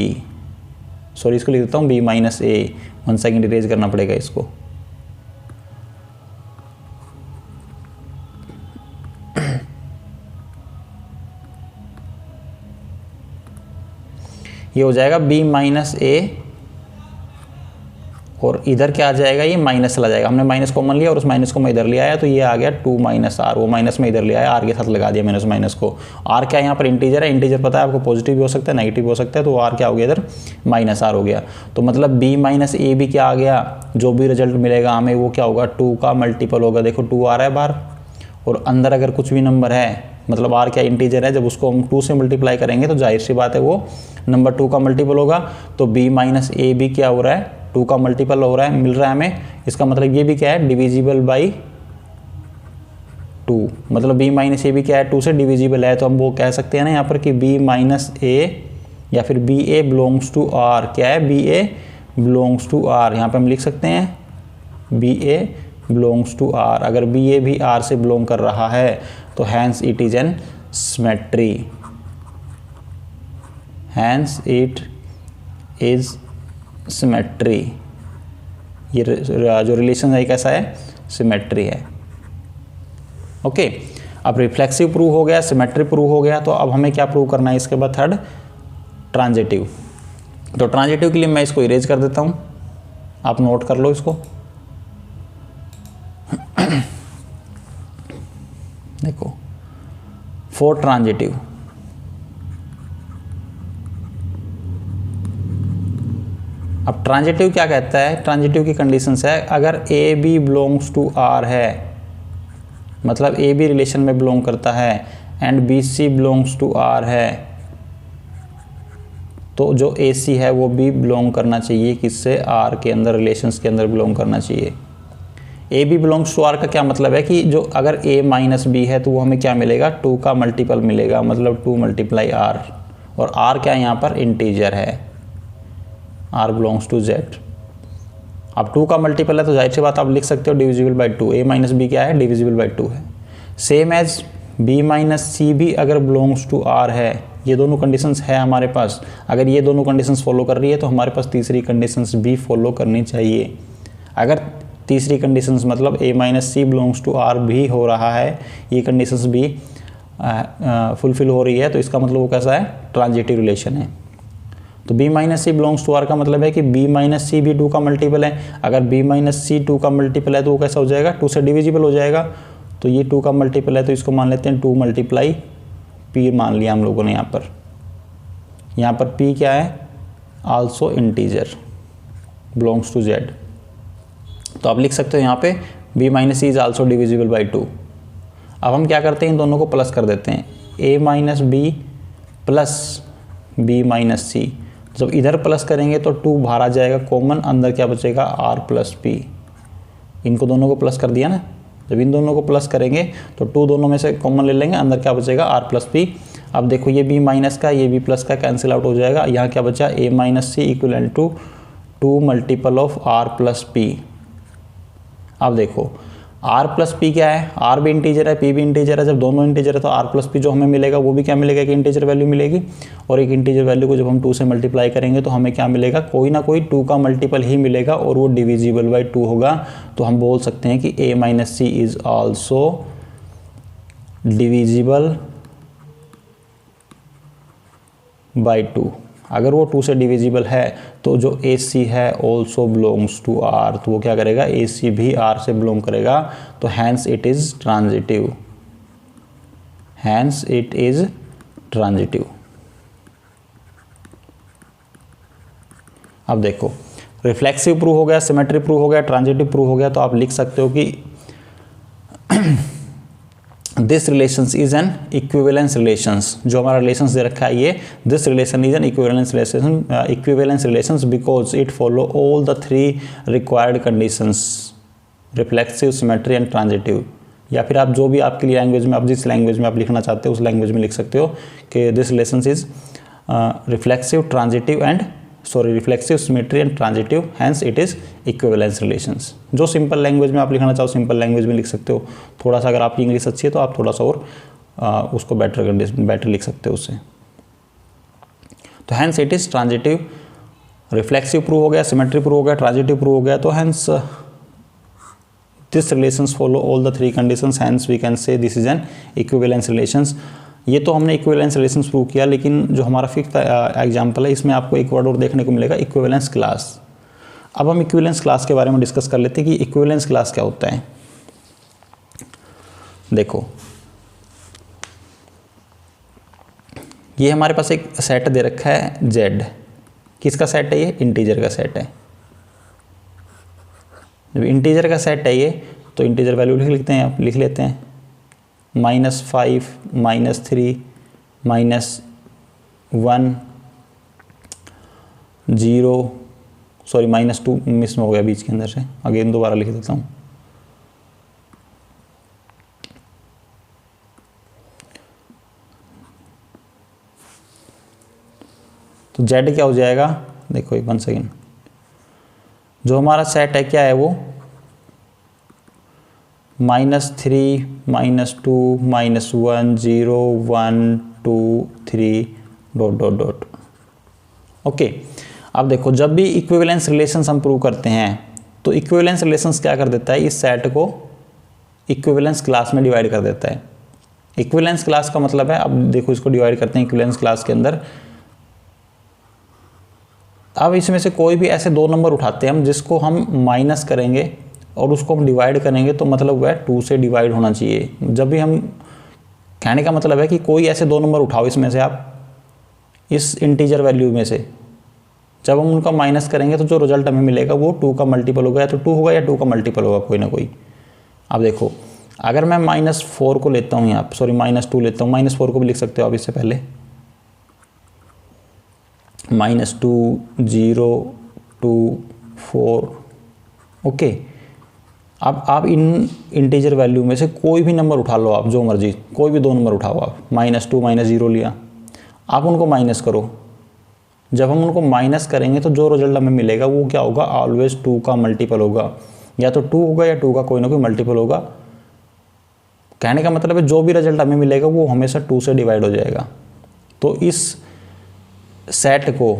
सॉरी इसको लिख देता हूँ B minus A। 1 second erase करना पड़ेगा इसको। ये हो जाएगा B माइनस A, और इधर क्या आ जाएगा, ये माइनस चला जाएगा। हमने माइनस कॉमन लिया और उस माइनस को मैं इधर ले आया, तो ये आ गया 2 माइनस R, वो माइनस में इधर ले आया, R के साथ लगा दिया मैंने उस माइनस को। R क्या यहाँ पर इंटीजर है, इंटीजर पता है आपको, पॉजिटिव भी हो सकता है नेगेटिव भी हो सकता है, तो R क्या हो गया इधर, माइनस R हो गया। तो मतलब B माइनस A भी क्या आ गया, जो भी रिजल्ट मिलेगा हमें वो क्या होगा, 2 का मल्टीपल होगा। देखो 2 आ रहा है बाहर, और अंदर अगर कुछ भी नंबर है, मतलब R क्या इंटीजर है, जब उसको हम 2 से मल्टीप्लाई करेंगे तो जाहिर सी बात है वो नंबर 2 का मल्टीपल होगा। तो B माइनस A भी क्या हो रहा है, 2 का मल्टीपल हो रहा है, मिल रहा है हमें। इसका मतलब ये भी क्या है, डिविजिबल बाई 2, मतलब B माइनस A भी क्या है, 2 से डिविजिबल है। तो हम वो कह सकते हैं ना यहाँ पर कि B माइनस A या फिर BA बिलोंग्स टू R, क्या है, BA बिलोंग्स टू R। यहाँ पे हम लिख सकते हैं BA बिलोंग्स टू R। अगर BA भी R से बिलोंग कर रहा है तो hence it is an symmetry, hence it is symmetry. ये जो रिलेशन है कैसा है, सिमेट्री है। ओके, अब रिफ्लेक्सिव प्रूव हो गया, सिमेट्री प्रूव हो गया, तो अब हमें क्या प्रूव करना है इसके बाद, थर्ड ट्रांजिटिव। तो ट्रांजिटिव के लिए मैं इसको इरेज कर देता हूं, आप नोट कर लो इसको। देखो फॉर ट्रांजिटिव, अब ट्रांजिटिव क्या कहता है, ट्रांजिटिव की कंडीशंस है, अगर A B belongs to R है, मतलब ए बी रिलेशन में बिलोंग करता है, and B C belongs to R है, तो जो ए सी है वो भी बिलोंग करना चाहिए किससे, आर के अंदर, रिलेशंस के अंदर बिलोंग करना चाहिए। A B belongs to R का क्या मतलब है कि जो अगर ए माइनस बी है तो वो हमें क्या मिलेगा, 2 का मल्टीपल मिलेगा, मतलब 2 मल्टीप्लाई आर, और आर क्या यहाँ पर इंटीजर है, आर बिलोंग्स टू जेड। अब 2 का मल्टीपल है तो जाहिर सी बात आप लिख सकते हो divisible by 2, A minus B क्या है, डिविजिबल बाई 2 है। Same as B minus C भी अगर बिलोंग्स टू आर है, ये दोनों कंडीशंस है हमारे पास, अगर ये दोनों कंडीशंस फॉलो कर रही है तो हमारे पास तीसरी कंडीशंस भी फॉलो करनी चाहिए। अगर तीसरी कंडीशंस मतलब A minus C belongs to R भी हो रहा है, ये कंडीशंस भी फुलफिल हो रही है, तो इसका मतलब वो कैसा है, ट्रांजिटिव रिलेशन है। तो B minus C belongs to R का मतलब है कि बी माइनस सी भी 2 का मल्टीपल है। अगर बी माइनस सी 2 का मल्टीपल है तो वो कैसा हो जाएगा, 2 से डिविजिबल हो जाएगा। तो ये 2 का मल्टीपल है तो इसको मान लेते हैं 2 मल्टीप्लाई पी मान लिया हम लोगों ने। यहाँ पर पी क्या है, also integer belongs to Z. तो आप लिख सकते हो यहाँ पे B minus C is also divisible by 2। अब हम क्या करते हैं, इन दोनों को प्लस कर देते हैं, A minus B plus B minus C. जब इधर प्लस करेंगे तो 2 बाहर आ जाएगा कॉमन, अंदर क्या बचेगा, आर प्लस पी। इनको दोनों को प्लस कर दिया ना, जब इन दोनों को प्लस करेंगे तो 2 दोनों में से कॉमन ले लेंगे, अंदर क्या बचेगा, आर प्लस पी। अब देखो ये बी माइनस का ये बी प्लस का कैंसिल आउट हो जाएगा, यहाँ क्या बचा, A minus C equal to 2 multiple of R plus P. अब देखो आर प्लस पी क्या है, आर भी इंटीजर है, पी भी इंटीजर है। जब दोनों इंटीजर है तो आर प्लस पी जो हमें मिलेगा वो भी क्या मिलेगा, एक इंटीजर वैल्यू मिलेगी। और एक इंटीजर वैल्यू को जब हम 2 से मल्टीप्लाई करेंगे तो हमें क्या मिलेगा, कोई ना कोई 2 का मल्टीपल ही मिलेगा और वो डिविजिबल बाई 2 होगा। तो हम बोल सकते हैं कि A minus C is also divisible by 2। अगर वो 2 से डिविजिबल है तो जो ए सी है ऑल्सो बिलोंग्स टू आर, तो वो क्या करेगा, ए सी भी आर से बिलोंग करेगा। तो hence it is transitive, hence it is transitive. अब देखो रिफ्लेक्सिव प्रूव हो गया, सिमेट्री प्रूव हो गया, ट्रांजिटिव प्रूव हो गया। तो आप लिख सकते हो कि this relations is an equivalence relations. जो हमारा रिलेशंस दे रखा है ये, this relation is an equivalence relations because it follow all the 3 required conditions, reflexive, symmetry and transitive. या फिर आप जो भी आपकी लैंग्वेज में, आप जिस लैंग्वेज में आप लिखना चाहते हो उस लैंग्वेज में लिख सकते हो कि this relations is reflexive, transitive and reflexive, symmetry and transitive, hence it is equivalence relations. जो सिंपल लैंग्वेज में आप लिखना चाहो सिंपल लैंग्वेज में लिख सकते हो। थोड़ा सा अगर आपकी इंग्लिश अच्छी है तो आप थोड़ा सा और उसको बेटर लिख सकते हो उससे। तो hence it is transitive, reflexive prove हो गया, सिमेट्री प्रूव हो गया, ट्रांजिटिव प्रूव हो गया। तो hence this relations follow all the 3 conditions, hence we can say this is an equivalence relations. ये तो हमने इक्विवेलेंस रिलेशंस प्रूव किया, लेकिन जो हमारा 5th एग्जाम्पल है इसमें आपको एक वर्ड और देखने को मिलेगा, इक्विवेलेंस क्लास। अब हम इक्विवेलेंस क्लास के बारे में डिस्कस कर लेते हैं कि इक्विवेलेंस क्लास क्या होता है। देखो ये हमारे पास एक सेट दे रखा है Z। किसका सेट है ये, इंटीजर का सेट है। जब इंटीजर का सेट है ये तो इंटीजर वैल्यू लिख लेते हैं -5, -3, -1, 0, -2 मिस में हो गया बीच के अंदर से, अगेन दोबारा लिख देता हूँ। तो Z क्या हो जाएगा, देखो एक 1 सेकेंड, जो हमारा सेट है क्या है वो -3, -2, -1, 0, 1, 2, 3 ... ओके। अब देखो जब भी इक्विवेलेंस रिलेशंस हम प्रूव करते हैं तो इक्विवेलेंस रिलेशंस क्या कर देता है, इस सेट को इक्विवेलेंस क्लास में डिवाइड कर देता है। इक्विवेलेंस क्लास का मतलब है, अब देखो इसको डिवाइड करते हैं इक्विवेलेंस क्लास के अंदर। अब इसमें से कोई भी ऐसे 2 नंबर उठाते हैं हम जिसको हम माइनस करेंगे और उसको हम डिवाइड करेंगे तो मतलब वह 2 से डिवाइड होना चाहिए। जब भी हम, कहने का मतलब है कि कोई ऐसे 2 नंबर उठाओ इसमें से, आप इस इंटीजर वैल्यू में से, जब हम उनका माइनस करेंगे तो जो रिजल्ट हमें मिलेगा वो 2 का मल्टीपल होगा, या तो 2 होगा या 2 का मल्टीपल होगा कोई ना कोई। अब देखो अगर मैं -4 को लेता हूँ यहाँ, -2 लेता हूँ, -4 को भी लिख सकते हो आप इससे पहले, -2, 0, 2, 4, ओके। अब आप इन इंटीजर वैल्यू में से कोई भी नंबर उठा लो आप, जो मर्जी कोई भी 2 नंबर उठाओ आप, -2, -0 लिया, आप उनको माइनस करो। जब हम उनको माइनस करेंगे तो जो रिजल्ट हमें मिलेगा वो क्या होगा, ऑलवेज 2 का मल्टीपल होगा, या तो 2 होगा या 2 का कोई ना कोई मल्टीपल होगा। कहने का मतलब है जो भी रिजल्ट हमें मिलेगा वो हमेशा 2 से डिवाइड हो जाएगा। तो इस सेट को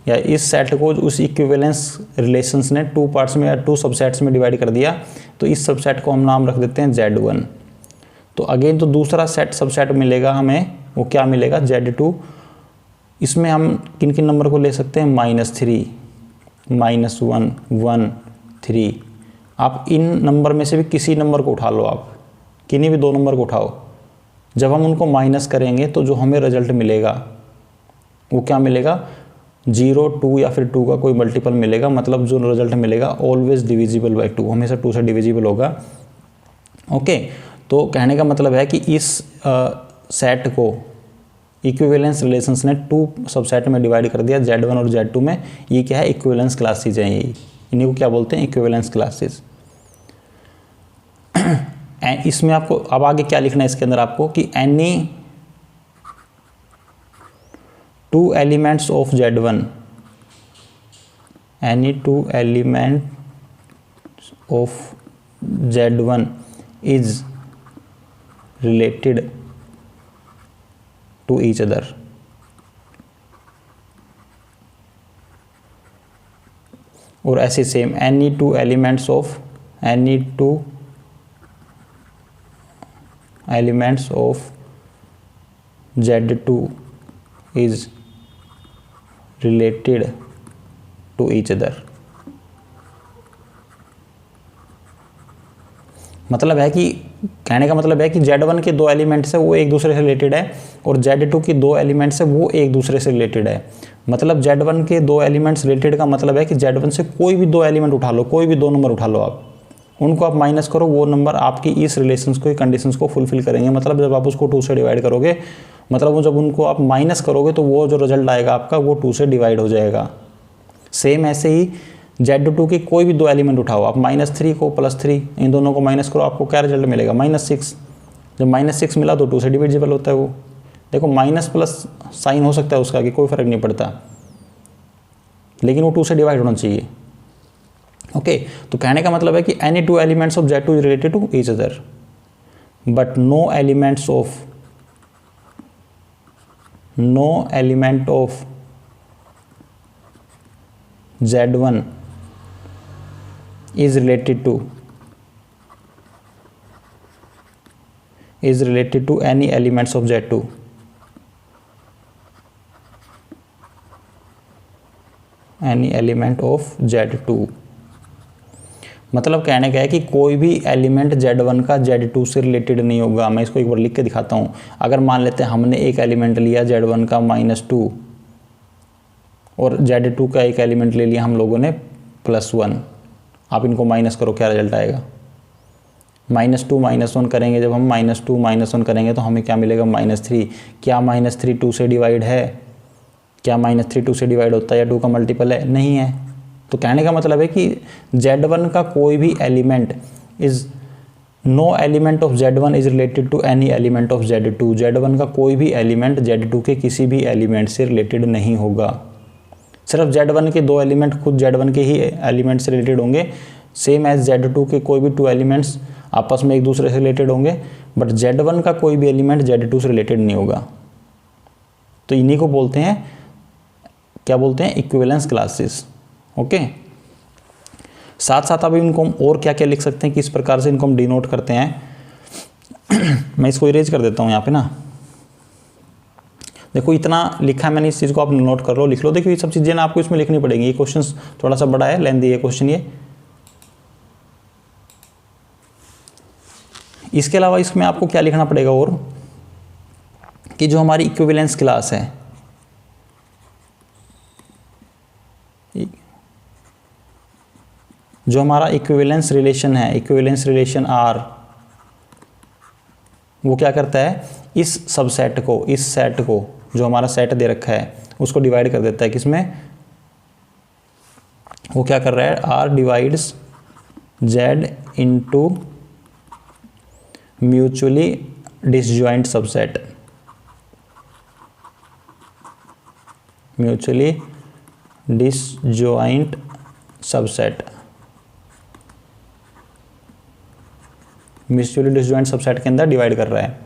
या इस सेट को उस इक्विवेलेंस रिलेशंस ने 2 पार्ट्स में या 2 सबसेट्स में डिवाइड कर दिया, तो इस सबसेट को हम नाम रख देते हैं Z1। तो अगेन तो दूसरा सेट सबसेट मिलेगा हमें, वो क्या मिलेगा, Z2। इसमें हम किन किन नंबर को ले सकते हैं, -3, -1, 1, 3। आप इन नंबर में से भी किसी नंबर को उठा लो, आप किन्हीं भी 2 नंबर को उठाओ। जब हम उनको माइनस करेंगे तो जो हमें रिजल्ट मिलेगा वो क्या मिलेगा, 0, 2 या फिर 2 का कोई मल्टीपल मिलेगा। मतलब जो रिजल्ट मिलेगा ऑलवेज डिविजिबल बाय 2, हमेशा 2 से डिविजिबल होगा। ओके, तो कहने का मतलब है कि इस सेट को इक्विवेलेंस रिलेशंस ने 2 सबसेट में डिवाइड कर दिया, Z1 और Z2 में। ये क्या है, इक्विवेलेंस क्लासेज हैं, ये इन्हीं को क्या बोलते हैं, इक्विवेलेंस क्लासेज। इसमें आपको अब आगे क्या लिखना है इसके अंदर आपको, कि any 2 elements of Z1, any 2 elements of Z1 is related to each other. और ऐसे same any 2 elements of Z2 is related to each other। मतलब है कि कहने का मतलब है कि Z1 के 2 एलिमेंट्स है वो एक दूसरे से रिलेटेड है, और Z2 की 2 एलिमेंट्स है वो एक दूसरे से रिलेटेड है। मतलब Z1 के 2 एलिमेंट्स रिलेटेड का मतलब है कि Z1 से कोई भी 2 एलिमेंट उठा लो, कोई भी 2 नंबर उठा लो, आप उनको आप माइनस करो, वो नंबर आपकी इस रिलेशंस को, कंडीशंस को फुलफिल करेंगे। मतलब जब आप उसको 2 से डिवाइड करोगे, मतलब वो जब उनको आप माइनस करोगे तो वो जो रिजल्ट आएगा आपका वो 2 से डिवाइड हो जाएगा। सेम ऐसे ही Z2 के कोई भी 2 एलिमेंट उठाओ, आप -3 को +3 इन दोनों को माइनस करो, आपको क्या रिजल्ट मिलेगा, -6। जब -6 मिला तो 2 से डिविजिबल होता है वो। देखो माइनस प्लस साइन हो सकता है उसका, कि कोई फर्क नहीं पड़ता, लेकिन वो 2 से डिवाइड होना चाहिए। ओके, तो कहने का मतलब है कि any 2 elements of Z2 is related to each other, but no element of Z1 is related to any elements of Z2। any element of Z2। मतलब कहने का है कि कोई भी एलिमेंट Z1 का Z2 से रिलेटेड नहीं होगा। मैं इसको एक बार लिख के दिखाता हूँ। अगर मान लेते हैं हमने एक एलिमेंट लिया Z1 का -2 और Z2 का एक एलिमेंट ले लिया हम लोगों ने +1, आप इनको माइनस करो, क्या रिजल्ट आएगा, -2 -1 करेंगे। जब हम -2 -1 करेंगे तो हमें क्या मिलेगा, -3। क्या -3 2 से डिवाइड है, क्या -3 2 से डिवाइड होता है या 2 का मल्टीपल है, नहीं है। तो कहने का मतलब है कि Z1 का कोई भी element no element of Z1 is related to any element of Z2। Z1 का कोई भी एलिमेंट Z2 के किसी भी एलिमेंट से रिलेटेड नहीं होगा। सिर्फ Z1 के 2 एलिमेंट खुद Z1 के ही एलिमेंट से रिलेटेड होंगे, सेम एज Z2 के कोई भी 2 एलिमेंट्स आपस में एक दूसरे से रिलेटेड होंगे, बट Z1 का कोई भी एलिमेंट Z2 से रिलेटेड नहीं होगा। तो इन्हीं को बोलते हैं, क्या बोलते हैं, इक्विवेलेंस क्लासेस। ओके, साथ साथ अभी इनको हम और क्या क्या लिख सकते हैं, किस प्रकार से इनको हम डिनोट करते हैं। मैं इसको इरेज कर देता हूँ यहाँ पे ना। देखो इतना लिखा है मैंने, इस चीज़ को आप नोट कर लो, लिख लो। देखो ये सब चीज़ें ना आपको इसमें लिखनी पड़ेंगी। ये क्वेश्चन थोड़ा सा बड़ा है, लेंथी है क्वेश्चन ये। इसके अलावा इसमें आपको क्या लिखना पड़ेगा और, कि जो हमारी इक्विवेलेंस क्लास है, जो हमारा इक्विवेलेंस रिलेशन है, इक्विवेलेंस रिलेशन R, वो क्या करता है, इस सबसेट को, इस सेट को, जो हमारा सेट दे रखा है उसको डिवाइड कर देता है। किसमें, वो क्या कर रहा है, R divides Z into mutually disjoint subset, mutually disjoint subset. Mutually disjoint subset के अंदर डिवाइड कर रहा है।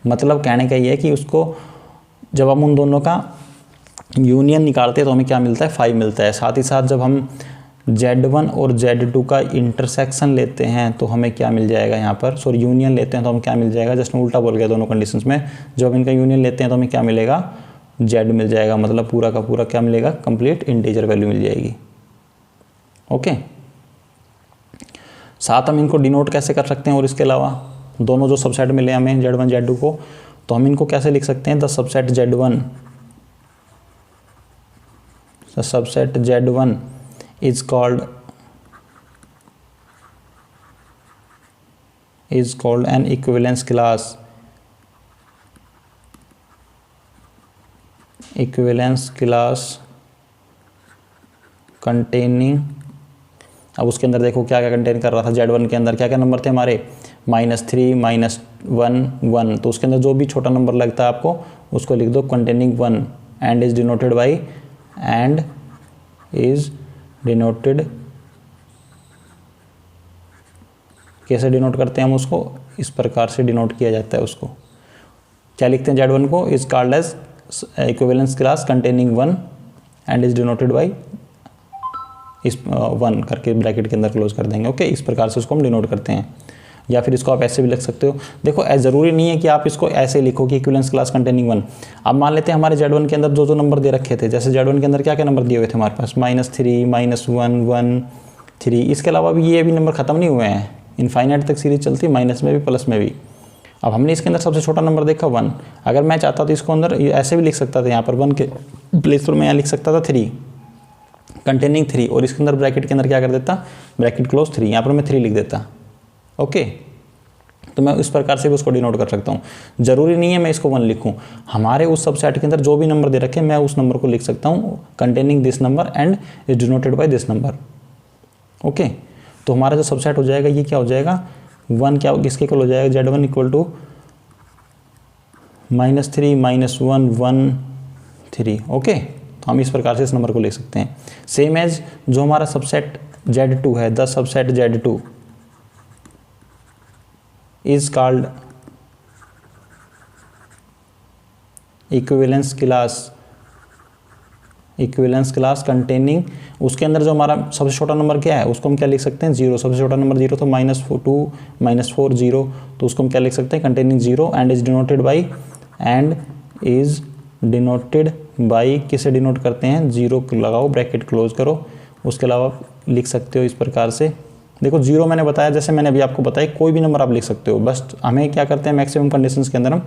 मतलब कहने का ये है कि उसको जब हम उन दोनों का यूनियन निकालते हैं तो हमें क्या मिलता है, 5 मिलता है। साथ ही साथ जब हम Z1 और Z2 का इंटरसेक्शन लेते हैं तो हमें क्या मिल जाएगा, यहाँ पर सॉरी यूनियन लेते हैं तो हमें क्या मिल जाएगा, जस्ट मैं उल्टा बोल गया दोनों कंडीशंस में। जब इनका यूनियन लेते हैं तो हमें क्या मिलेगा, Z मिल जाएगा। मतलब पूरा का पूरा क्या मिलेगा, कंप्लीट इंटीजर वैल्यू मिल जाएगी। ओके, साथ हम इनको डिनोट कैसे कर सकते हैं, और इसके अलावा दोनों जो सबसेट मिले हमें Z1 Z2 को, तो हम इनको कैसे लिख सकते हैं, the subset Z1 is called an equivalence class containing, अब उसके अंदर देखो क्या क्या कंटेन कर रहा था। Z1 के अंदर क्या क्या नंबर थे हमारे, -3 -1 1, तो उसके अंदर जो भी छोटा नंबर लगता है आपको उसको लिख दो containing 1 and is denoted by, and is denoted, कैसे डिनोट करते हैं हम उसको, इस प्रकार से डिनोट किया जाता है उसको। क्या लिखते हैं, Z1 को is called as equivalence class containing 1 and is denoted by इस 1 करके ब्रैकेट के अंदर क्लोज कर देंगे। ओके, इस प्रकार से उसको हम डिनोट करते हैं। या फिर इसको आप ऐसे भी लिख सकते हो। देखो ज़रूरी नहीं है कि आप इसको ऐसे लिखो कि इक्विवेलेंस क्लास कंटेनिंग 1। अब मान लेते हैं हमारे Z1 के अंदर जो जो नंबर दे रखे थे, जैसे Z1 के अंदर क्या क्या नंबर दिए हुए थे हमारे पास, -3 -1 1 3। इसके अलावा भी ये भी नंबर ख़त्म नहीं हुए हैं, इनफाइनाइट तक सीरीज चलती है, माइनस में भी प्लस में भी। अब हमने इसके अंदर सबसे छोटा नंबर देखा 1। अगर मैं चाहता तो इसको अंदर ऐसे भी लिख सकता था, यहाँ पर 1 के प्लेस पर मैं यहाँ लिख सकता था 3 कंटेनिंग 3, और इसके अंदर ब्रैकेट के अंदर क्या कर देता, ब्रैकेट क्लोज 3, यहाँ पर मैं 3 लिख देता। ओके, तो मैं इस प्रकार से भी उसको डिनोट कर सकता हूँ। ज़रूरी नहीं है मैं इसको 1 लिखूँ, हमारे उस सबसेट के अंदर जो भी नंबर दे रखे मैं उस नंबर को लिख सकता हूँ containing this number and is denoted by this number. Okay, तो हमारा जो सबसेट हो जाएगा ये क्या हो जाएगा, 1 क्या किसके इक्वल हो जाएगा, Z1 इक्वल टू -3 -1 1 3। ओके, तो हम इस प्रकार से इस नंबर को लिख सकते हैं। सेम एज जो हमारा सबसेट Z2 है, the subset Z2 is called equivalence class containing, उसके अंदर जो हमारा सबसे छोटा नंबर क्या है उसको हम क्या लिख सकते हैं, 0। सबसे छोटा नंबर 0 तो -2 -4 0, तो उसको हम क्या लिख सकते हैं, containing 0 and is denoted by, किसे डिनोट करते हैं, 0 लगाओ ब्रैकेट क्लोज करो। उसके अलावा लिख सकते हो इस प्रकार से, देखो 0 मैंने बताया, जैसे मैंने अभी आपको बताया कोई भी नंबर आप लिख सकते हो, बस हमें क्या करते हैं मैक्सिमम कंडीशंस के अंदर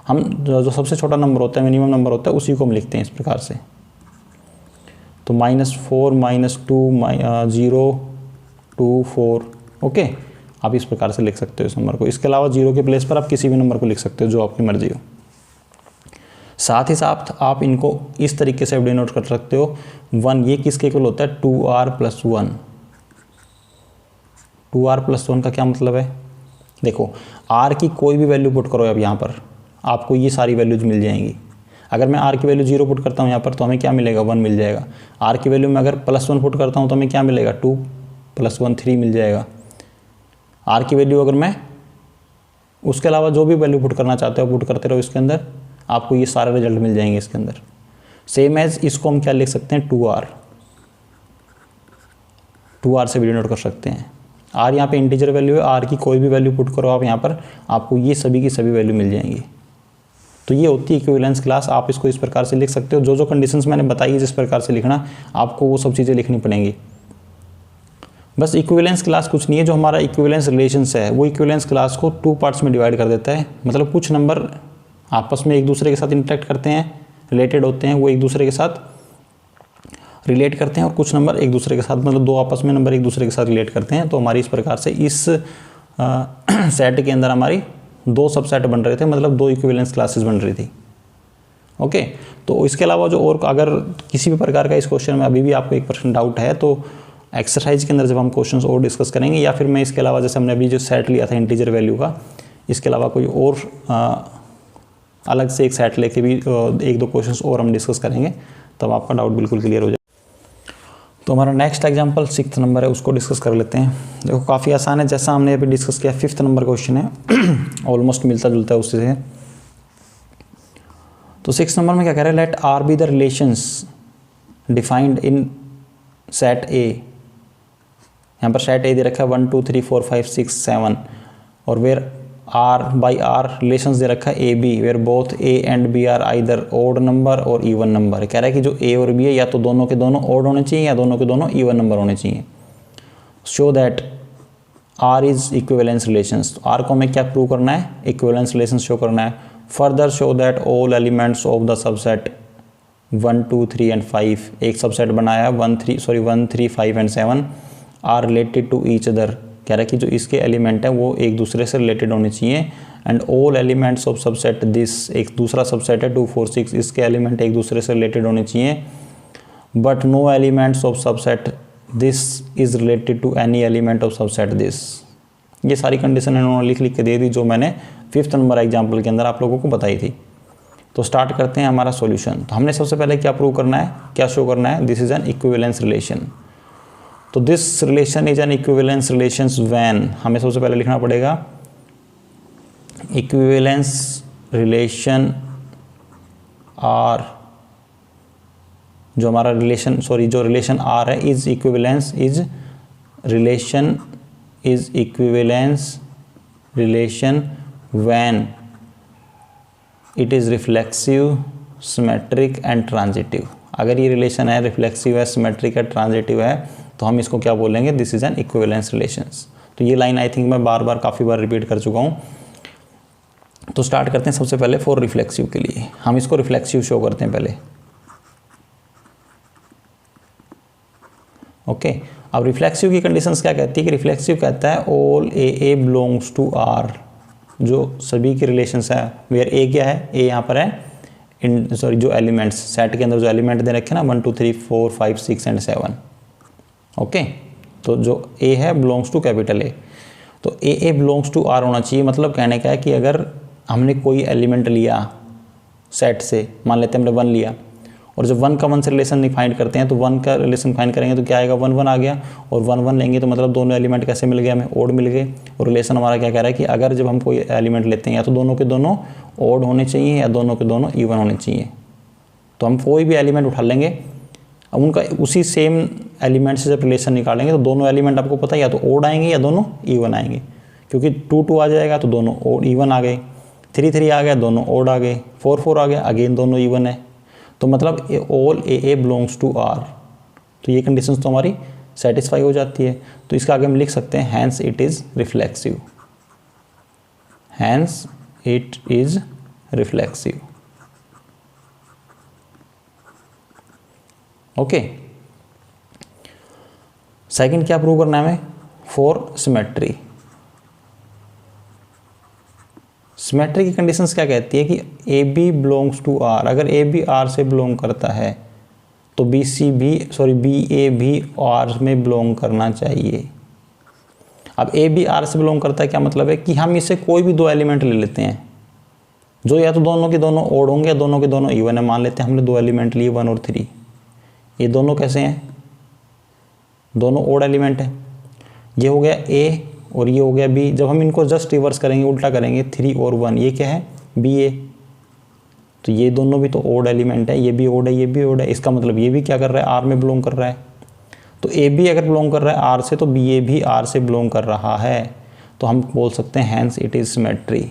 हम जो सबसे छोटा नंबर होता है, मिनिमम नंबर होता है, उसी को हम लिखते हैं इस प्रकार से। तो -4 -2 0 2 4। ओके, आप इस प्रकार से लिख सकते हो इस नंबर को। इसके अलावा 0 के प्लेस पर आप किसी भी नंबर को लिख सकते हो जो आपकी मर्जी हो। साथ ही साथ आप इनको इस तरीके से डिनोट कर सकते हो, 1 ये किसके इक्वल होता है, 2r + 1। 2r + 1 का क्या मतलब है, देखो r की कोई भी वैल्यू पुट करो अब यहाँ पर आपको ये सारी वैल्यूज मिल जाएंगी। अगर मैं r की वैल्यू 0 पुट करता हूँ यहाँ पर तो हमें क्या मिलेगा, 1 मिल जाएगा। r की वैल्यू में अगर +1 पुट करता हूँ तो हमें क्या मिलेगा, 2 + 1 3 मिल जाएगा। r की वैल्यू अगर मैं उसके अलावा जो भी वैल्यू पुट करना चाहते हो पुट करते रहो, इसके अंदर आपको ये सारे रिजल्ट मिल जाएंगे इसके अंदर। सेम एज इसको हम क्या लिख सकते हैं, 2r से भी डिनोट कर सकते हैं। r यहाँ पे इंटीजर वैल्यू है, r की कोई भी वैल्यू पुट करो आप यहाँ पर, आपको ये सभी की सभी वैल्यू मिल जाएंगी। तो ये होती है इक्विवेलेंस क्लास। आप इसको इस प्रकार से लिख सकते हो, जो जो कंडीशंस मैंने बताई है जिस प्रकार से लिखना आपको वो सब चीज़ें लिखनी पड़ेंगी। बस इक्विवेलेंस क्लास कुछ नहीं है, जो हमारा इक्विवेलेंस रिलेशंस है वो इक्विवेलेंस क्लास को 2 पार्ट्स में डिवाइड कर देता है। मतलब कुछ नंबर आपस में एक दूसरे के साथ इंटरेक्ट करते हैं, रिलेटेड होते हैं, वो एक दूसरे के साथ रिलेट करते हैं, और कुछ नंबर एक दूसरे के साथ मतलब दो आपस में नंबर एक दूसरे के साथ रिलेट करते हैं। तो हमारी इस प्रकार से इस सेट के अंदर हमारी 2 सबसेट बन रहे थे, मतलब 2 इक्विवेलेंस क्लासेस बन रही थी। ओके, तो इसके अलावा जो और अगर किसी भी प्रकार का इस क्वेश्चन में अभी भी आपको 1% डाउट है तो एक्सरसाइज के अंदर जब हम क्वेश्चंस और डिस्कस करेंगे, या फिर मैं इसके अलावा जैसे हमने अभी जो सेट लिया था इंटीजर वैल्यू का, इसके अलावा कोई और अलग से एक सेट लेके भी 1-2 क्वेश्चंस और हम डिस्कस करेंगे, तब आपका डाउट बिल्कुल क्लियर हो जाए। तो हमारा नेक्स्ट एग्जांपल 6th नंबर है, उसको डिस्कस कर लेते हैं। देखो काफ़ी आसान है, जैसा हमने अभी डिस्कस किया 5th नंबर क्वेश्चन है, ऑलमोस्ट मिलता जुलता है उससे। तो 6th नंबर में क्या कह रहा है, let R be the relations defined in set A. यहाँ पर सेट ए दे रखा है 1 2 3 4 5 6 7, और where R by R relations दे रखा है A B, where both A and B are either odd number और इवन नंबर। कह रहा है कि जो ए और बी है या तो दोनों के दोनों ओड होने चाहिए या दोनों के दोनों इवन नंबर होने चाहिए। Show that R is equivalence relations. तो आर को हमें क्या प्रूव करना है, इक्विवेलेंस रिलेशन शो करना है। Further show that all elements of the subset 1 2 3 and 5, एक सबसेट बनाया 1 3 5 and 7 are related to each other. कह रहा है कि जो इसके एलिमेंट हैं वो एक दूसरे से रिलेटेड होने चाहिए। And all elements of subset this, एक दूसरा सबसेट है 2 4 6, इसके एलिमेंट एक दूसरे से रिलेटेड होने चाहिए। But no elements of subset this is related to any element of subset this. ये सारी कंडीशन इन्होंने लिख के दे दी जो मैंने 5th नंबर एग्जाम्पल के अंदर आप लोगों को बताई थी। तो स्टार्ट करते हैं हमारा सॉल्यूशन। तो हमने सबसे पहले क्या प्रूव करना है, क्या शो करना है, this is an equivalence relation. तो this relation is an equivalence relations when, हमें सबसे पहले लिखना पड़ेगा इक्विवेलेंस रिलेशन आर, जो हमारा रिलेशन जो रिलेशन आर है is equivalence relation when it is reflexive symmetric and transitive. अगर ये रिलेशन है रिफ्लेक्सिव है, सिमेट्रिक है, ट्रांजिटिव है, तो हम इसको क्या बोलेंगे, this is an equivalence relations. तो ये लाइन आई थिंक मैं काफ़ी बार रिपीट कर चुका हूँ। तो स्टार्ट करते हैं सबसे पहले फॉर रिफ्लेक्सिव के लिए, हम इसको रिफ्लेक्सिव शो करते हैं पहले। ओके, अब रिफ्लेक्सिव की कंडीशंस क्या कहती है कि रिफ्लेक्सिव कहता है all A belongs to R, जो सभी के रिलेशंस है। वेयर ए क्या है, ए यहाँ पर है जो एलिमेंट्स सेट के अंदर जो एलिमेंट दे रखे हैं ना 1 2 3 4 5 6 एंड 7। ओके, तो जो ए है बिलोंग्स टू कैपिटल ए, तो ए बिलोंग्स टू आर होना चाहिए। मतलब कहने का है कि अगर हमने कोई एलिमेंट लिया सेट से, मान लेते हैं हमने 1 लिया, और जब 1 का 1 से रिलेशन फाइंड करते हैं तो 1 का रिलेशन फाइंड करेंगे तो क्या आएगा, 1 1 आ गया, और 1 1 लेंगे तो मतलब दोनों एलिमेंट कैसे मिल गए हमें, ओड मिल गए। और रिलेशन हमारा क्या कह रहा है कि अगर जब हम कोई एलिमेंट लेते हैं या तो दोनों के दोनों ओड होने चाहिए या दोनों के दोनों इवन होने चाहिए। तो हम कोई भी एलिमेंट उठा लेंगे, अब उनका उसी सेम एलिमेंट से जब रिलेशन निकालेंगे तो दोनों एलिमेंट आपको पता है या तो ओड आएंगे या दोनों इवन आएंगे, क्योंकि 2 2 आ जाएगा तो दोनों ओड इवन आ गए, 3 3 आ गया दोनों ओड आ गए, 4 4 आ गया अगेन दोनों इवन है। तो मतलब all A belongs to R, तो ये कंडीशंस तो हमारी सेटिस्फाई हो जाती है। तो इसका आगे हम लिख सकते हैं hence it is reflexive, hence it is reflexive. Okay, second क्या प्रूव करना है हमें, फॉर सिमेट्री। सिमेट्री की कंडीशंस क्या कहती है कि a B belongs to R, अगर ए बी आर से बिलोंग करता है तो बी ए भी आर में बिलोंग करना चाहिए। अब ए बी आर से बिलोंग करता है क्या मतलब है कि हम इसे कोई भी 2 एलिमेंट ले लेते हैं जो या तो दोनों के दोनों ओड होंगे या दोनों के दोनों इवन है। मान लेते हैं हमने 2 एलिमेंट लिए 1 और 3, ये दोनों कैसे हैं, दोनों ओड एलिमेंट है। ये हो गया ए और ये हो गया बी। जब हम इनको जस्ट रिवर्स करेंगे, उल्टा करेंगे, 3 और 1, ये क्या है बी ए, तो ये दोनों भी तो ओड एलिमेंट है, ये भी ओड है ये भी ओड है। इसका मतलब ये भी क्या कर रहा है, आर में बिलोंग कर रहा है। तो ए बी अगर बिलोंग कर रहा है आर से तो बी ए भी आर से बिलोंग कर रहा है। तो हम बोल सकते हैं hence it is symmetry,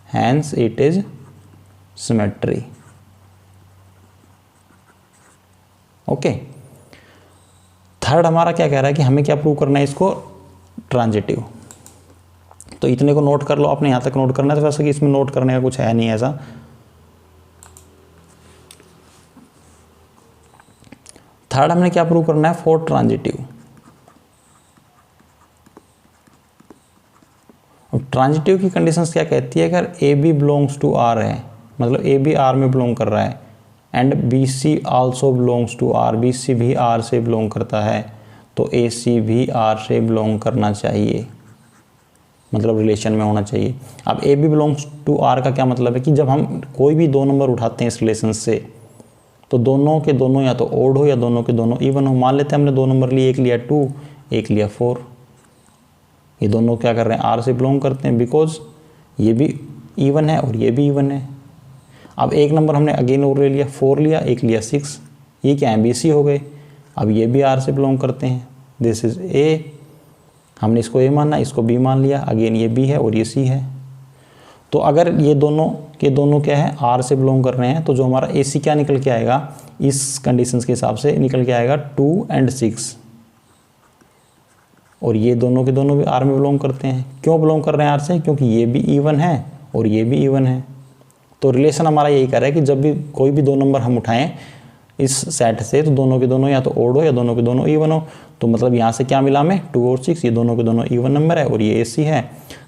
hence it is symmetry. Okay, third हमारा क्या कह रहा है कि हमें क्या प्रूव करना है इसको, ट्रांजिटिव। तो इतने को नोट कर लो, आपने यहां तक नोट करना है। तो वैसे कि इसमें नोट करने का कुछ है नहीं ऐसा। थर्ड हमने क्या प्रूव करना है, फॉर ट्रांजिटिव। अब ट्रांजिटिव की कंडीशंस क्या कहती है, अगर A B belongs to R है, मतलब ए बी आर में बिलोंग कर रहा है, and B c also belongs to R, b c भी आर से बिलोंग करता है, तो ए सी भी आर से बिलोंग करना चाहिए, मतलब रिलेशन में होना चाहिए। अब a B belongs to R का क्या मतलब है कि जब हम कोई भी 2 नंबर उठाते हैं इस रिलेशन से, तो दोनों के दोनों या तो ओड हो या दोनों के दोनों इवन हो। मान लेते हैं हमने 2 नंबर लिए, एक लिया 2, एक लिया 4। ये दोनों क्या कर रहे हैं, आर से बिलोंग करते हैं, बिकॉज ये भी इवन है और ये भी इवन है। अब एक नंबर हमने अगेन और ले लिया, 4 लिया, एक लिया 6, ये क्या है, BC हो गए। अब ये भी आर से बिलोंग करते हैं, दिस इज ए, हमने इसको ए माना, इसको बी मान लिया, अगेन ये बी है और ये सी है। तो अगर ये दोनों के दोनों क्या है, आर से बिलोंग कर रहे हैं, तो जो हमारा AC क्या निकल के आएगा, इस कंडीशंस के हिसाब से निकल के आएगा 2 और 6। और ये दोनों के दोनों भी आर में बिलोंग करते हैं। क्यों बिलोंग कर रहे हैं आर से, क्योंकि ये भी इवन है और ये भी इवन है। तो रिलेशन हमारा यही कर रहा है कि जब भी कोई भी 2 नंबर हम उठाएं इस सेट से, तो दोनों के दोनों या तो ओड हो या दोनों के दोनों इवन हो। तो मतलब यहाँ से क्या मिला हमें, 2 और 6, ये दोनों के दोनों इवन नंबर है और ये AC है।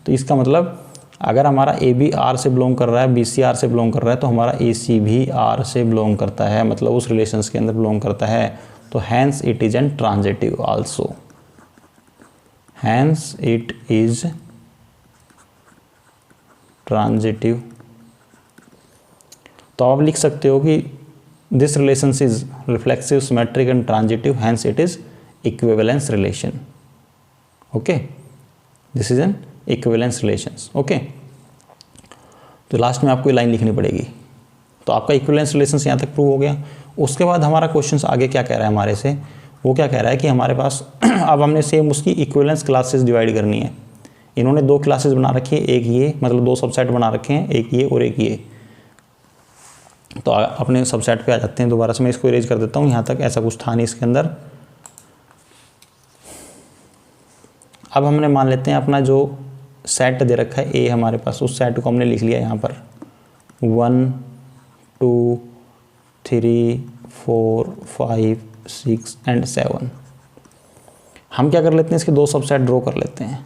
तो इसका मतलब अगर हमारा AB R से बिलोंग कर रहा है, BC R से बिलोंग कर रहा है, तो हमारा AC भी R से बिलोंग करता है, मतलब उस रिलेशंस के अंदर बिलोंग करता है। तो hence it is an transitive also, hence it is transitive. तो आप लिख सकते हो कि this relation is reflexive, symmetric and transitive, hence it is equivalence relation. Okay, this is an equivalence relations. Okay, तो लास्ट में आपको ये लाइन लिखनी पड़ेगी। तो आपका इक्विवेलेंस रिलेशंस यहाँ तक प्रूव हो गया। उसके बाद हमारा क्वेश्चन आगे क्या कह रहा है हमारे से, वो क्या कह रहा है कि हमारे पास अब हमने सेम उसकी इक्विवेलेंस क्लासेस डिवाइड करनी है। इन्होंने 2 क्लासेस बना रखी है, एक ये, मतलब 2 सबसेट बना रखे हैं, एक ये और एक ये। तो अपने सबसेट पे आ जाते हैं। दोबारा से मैं इसको इरेज कर देता हूँ, यहाँ तक ऐसा कुछ था नहीं इसके अंदर। अब हमने मान लेते हैं अपना जो सेट दे रखा है A हमारे पास, उस सेट को हमने लिख लिया यहाँ पर 1 2 3 4 5 6 एंड 7। हम क्या कर लेते हैं, इसके 2 सबसेट ड्रॉ कर लेते हैं।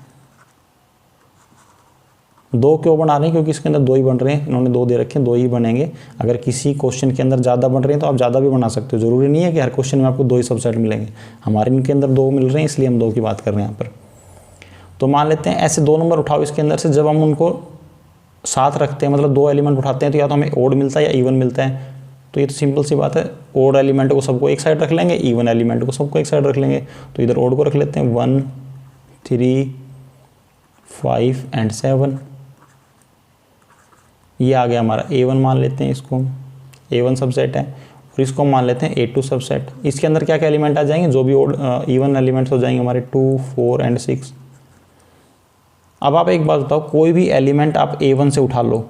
2 क्यों बना रहे हैं, क्योंकि इसके अंदर 2 ही बन रहे हैं, इन्होंने 2 दे रखे हैं, 2 ही बनेंगे। अगर किसी क्वेश्चन के अंदर ज़्यादा बन रहे हैं तो आप ज़्यादा भी बना सकते हो, जरूरी नहीं है कि हर क्वेश्चन में आपको 2 ही सबसेट मिलेंगे। हमारे इनके अंदर 2 मिल रहे हैं, इसलिए हम 2 की बात कर रहे हैं यहाँ पर। तो मान लेते हैं ऐसे 2 नंबर उठाओ इसके अंदर से, जब हम उनको साथ रखते हैं, मतलब 2 एलिमेंट उठाते हैं, तो या तो हमें ओड मिलता है या इवन मिलता है। तो ये तो सिंपल सी बात है, ओड एलिमेंट को सबको एक साइड रख लेंगे, इवन एलिमेंट को सबको एक साइड रख लेंगे। तो इधर ओड को रख लेते हैं 1 3 5 एंड 7। ये आ गया हमारा A1, मान लेते हैं इसको A1 सबसेट है, और इसको मान लेते हैं A2 सबसेट। इसके अंदर क्या क्या एलिमेंट आ जाएंगे, जो भी ओड इवन एलिमेंट्स हो जाएंगे हमारे 2 4 एंड 6। अब आप एक बात बताओ, कोई भी एलिमेंट आप A1 से उठा लो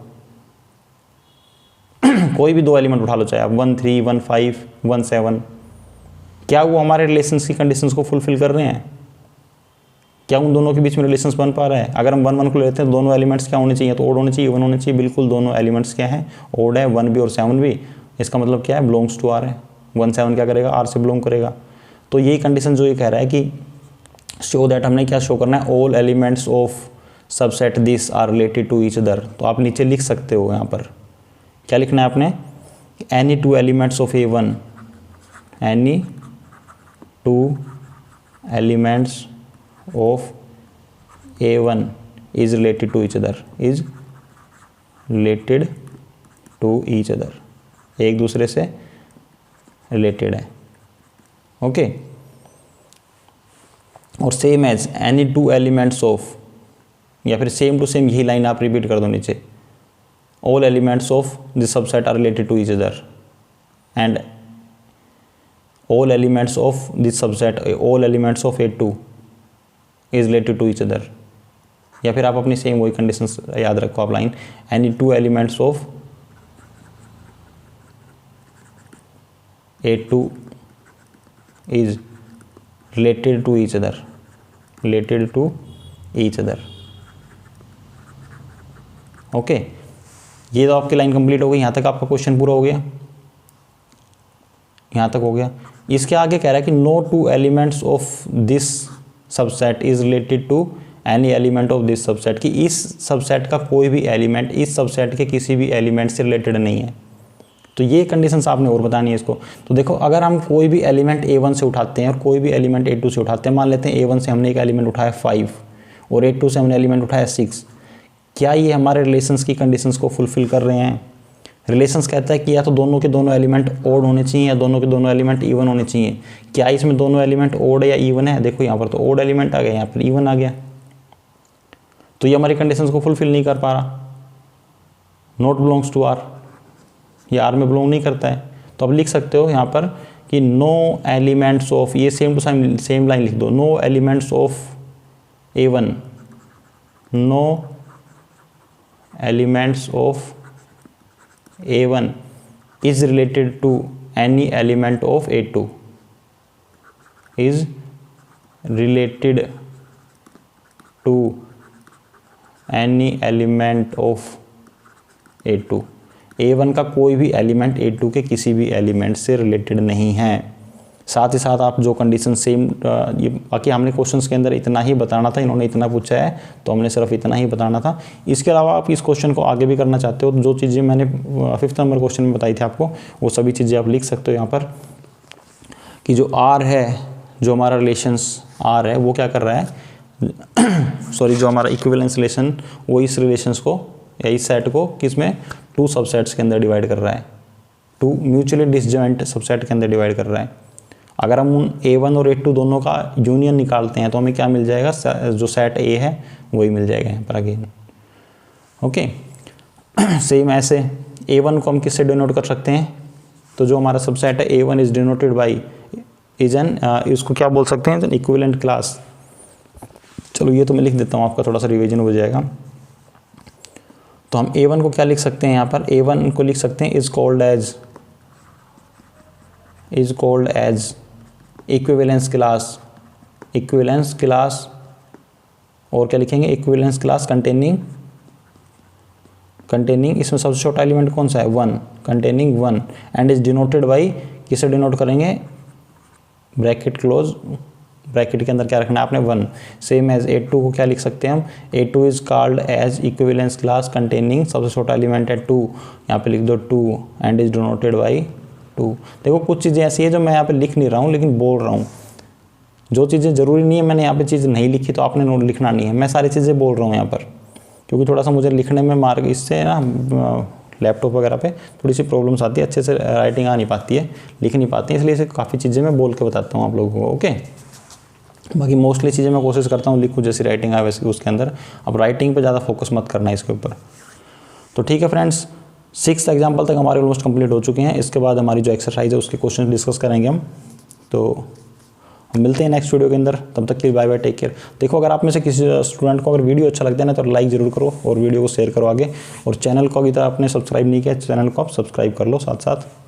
कोई भी 2 एलिमेंट उठा लो, चाहे आप 1 3 1 5 1 7, क्या वो हमारे रिलेशंस की कंडीशंस को फुलफिल कर रहे हैं? क्या उन दोनों के बीच में रिलेशंस बन पा रहा है? अगर हम 1 1 को लेते हैं, दोनों एलिमेंट्स क्या होने चाहिए, तो ओड होने चाहिए, इवन होने चाहिए। बिल्कुल दोनों एलिमेंट्स क्या हैं, ओड है, 1 भी और 7 भी। इसका मतलब क्या है, बिलोंग्स टू आर है। 1 7 क्या करेगा, आर से बिलोंग करेगा। तो यही कंडीशन जो ये कह रहा है कि शो दैट, हमने क्या शो करना है, all elements of subset this are related to each other. तो आप नीचे लिख सकते हो, यहाँ पर क्या लिखना है आपने, any 2 elements of A1, any 2 elements of A1 is related to each other, is related to each other, एक दूसरे से रिलेटेड है। ओके, और same as any 2 elements of, या फिर सेम टू सेम यही लाइन आप रिपीट कर दो नीचे, all elements of this subset are related to each other, and all elements of this subset, all elements of A2 is related to each other. या फिर आप अपनी सेम वही कंडीशंस याद रखो आप line, any 2 elements of A2 is related to each other, related to each other. Okay, ये तो आपकी लाइन कंप्लीट हो गई। यहाँ तक आपका क्वेश्चन पूरा हो गया, यहाँ तक हो गया। इसके आगे कह रहा है कि no 2 elements of this subset is related to any element of this subset, कि इस सबसेट का कोई भी एलिमेंट इस सबसेट के किसी भी एलिमेंट से रिलेटेड नहीं है। तो ये कंडीशंस आपने और बतानी है इसको। तो देखो, अगर हम कोई भी एलिमेंट A1 से उठाते हैं और कोई भी एलिमेंट A2 से उठाते हैं, मान लेते हैं A1 से हमने एक एलिमेंट उठाया 5 और A2 से हमने एलिमेंट उठाया 6, क्या ये हमारे रिलेशंस की कंडीशंस को फुलफिल कर रहे हैं? रिलेशंस कहता है कि या तो दोनों के दोनों एलिमेंट ओड होने चाहिए या दोनों के दोनों एलिमेंट इवन होने चाहिए। क्या इसमें दोनों एलिमेंट ओड या इवन है? देखो यहाँ पर तो ओड एलिमेंट आ गया, यहाँ पर इवन आ गया, तो ये हमारी कंडीशंस को फुलफिल नहीं कर पा रहा। नॉट बिलोंग्स टू आर, ये आर में बिलोंग नहीं करता है। तो अब लिख सकते हो यहाँ पर कि नो एलिमेंट्स ऑफ, ये सेम टू सेम लाइन लिख दो, no elements of A1, no elements of A1 is related to any element of A2, is related to any element of A2। A1 का कोई भी एलिमेंट A2 के किसी भी element से रिलेटेड नहीं है। साथ ही साथ आप जो कंडीशन सेम, ये बाकी हमने क्वेश्चंस के अंदर इतना ही बताना था, इन्होंने इतना पूछा है तो हमने सिर्फ इतना ही बताना था। इसके अलावा आप इस क्वेश्चन को आगे भी करना चाहते हो तो जो चीज़ें मैंने 5th नंबर क्वेश्चन में बताई थी आपको, वो सभी चीज़ें आप लिख सकते हो यहाँ पर कि जो आर है, जो हमारा रिलेशंस आर है वो क्या कर रहा है सॉरी, जो हमारा इक्विवेलेंस रिलेशन वो इस रिलेशंस को या इस सेट को किस में 2 सबसेट्स के अंदर डिवाइड कर रहा है, 2 म्यूचुअली डिसजॉइंट सबसेट के अंदर डिवाइड कर रहा है। अगर हम उन A1 और A2 दोनों का यूनियन निकालते हैं तो हमें क्या मिल जाएगा, जो सेट A है वही मिल जाएगा यहाँ पर अगेन। ओके, सेम ऐसे A1 को हम किससे डिनोट कर सकते हैं, तो जो हमारा सबसेट है A1 is denoted by is an, इसको क्या बोल सकते हैं, इक्विवेलेंट क्लास। चलो ये तो मैं लिख देता हूँ, आपका थोड़ा सा रिविजन हो जाएगा। तो हम A1 को क्या लिख सकते हैं यहाँ पर, A1 को लिख सकते हैं is called as equivalence class, और क्या लिखेंगे, इक्विवेलेंस क्लास कंटेनिंग, इसमें सबसे छोटा एलिमेंट कौन सा है, 1, containing 1, and is denoted by, किसे डिनोट करेंगे, ब्रैकेट क्लोज, ब्रैकेट के अंदर क्या रखना है आपने, 1। सेम एज A2 को क्या लिख सकते हैं हम, A2 is called as equivalence class containing, सबसे छोटा एलिमेंट है 2, यहाँ पे लिख दो 2, एंड इज डिनोटेड बाई 2। देखो कुछ चीज़ें ऐसी है जो मैं यहाँ पे लिख नहीं रहा हूँ लेकिन बोल रहा हूँ, जो चीज़ें ज़रूरी नहीं है, मैंने यहाँ पे चीज़ नहीं लिखी तो आपने नोट लिखना नहीं है, मैं सारी चीज़ें बोल रहा हूँ यहाँ पर, क्योंकि थोड़ा सा मुझे लिखने में मार्क इससे ना लैपटॉप वगैरह पे थोड़ी सी प्रॉब्लम्स आती है, अच्छे से राइटिंग आ नहीं पाती है, लिख नहीं पाती है, इसलिए इसे काफ़ी चीज़ें मैं बोल के बताता हूँ आप लोगों को। ओके, बाकी मोस्टली चीज़ें मैं कोशिश करता हूँ लिखूँ जैसी राइटिंग आए वैसे उसके अंदर, अब राइटिंग पे ज़्यादा फोकस मत करना है इसके ऊपर। तो ठीक है फ्रेंड्स, 6th एग्जाम्पल तक हमारे ऑलमोस्ट कंप्लीट हो चुके हैं। इसके बाद हमारी जो एक्सरसाइज है उसके क्वेश्चन डिस्कस करेंगे हम, तो हम मिलते हैं नेक्स्ट वीडियो के अंदर, तब तक के लिए बाय बाय, टेक केयर। देखो अगर आप में से किसी स्टूडेंट को अगर वीडियो अच्छा लगता है ना तो लाइक ज़रूर करो और वीडियो को शेयर करो आगे, और चैनल को अभी तक आपने सब्सक्राइब नहीं किया, चैनल को आप सब्सक्राइब कर लो साथ साथ।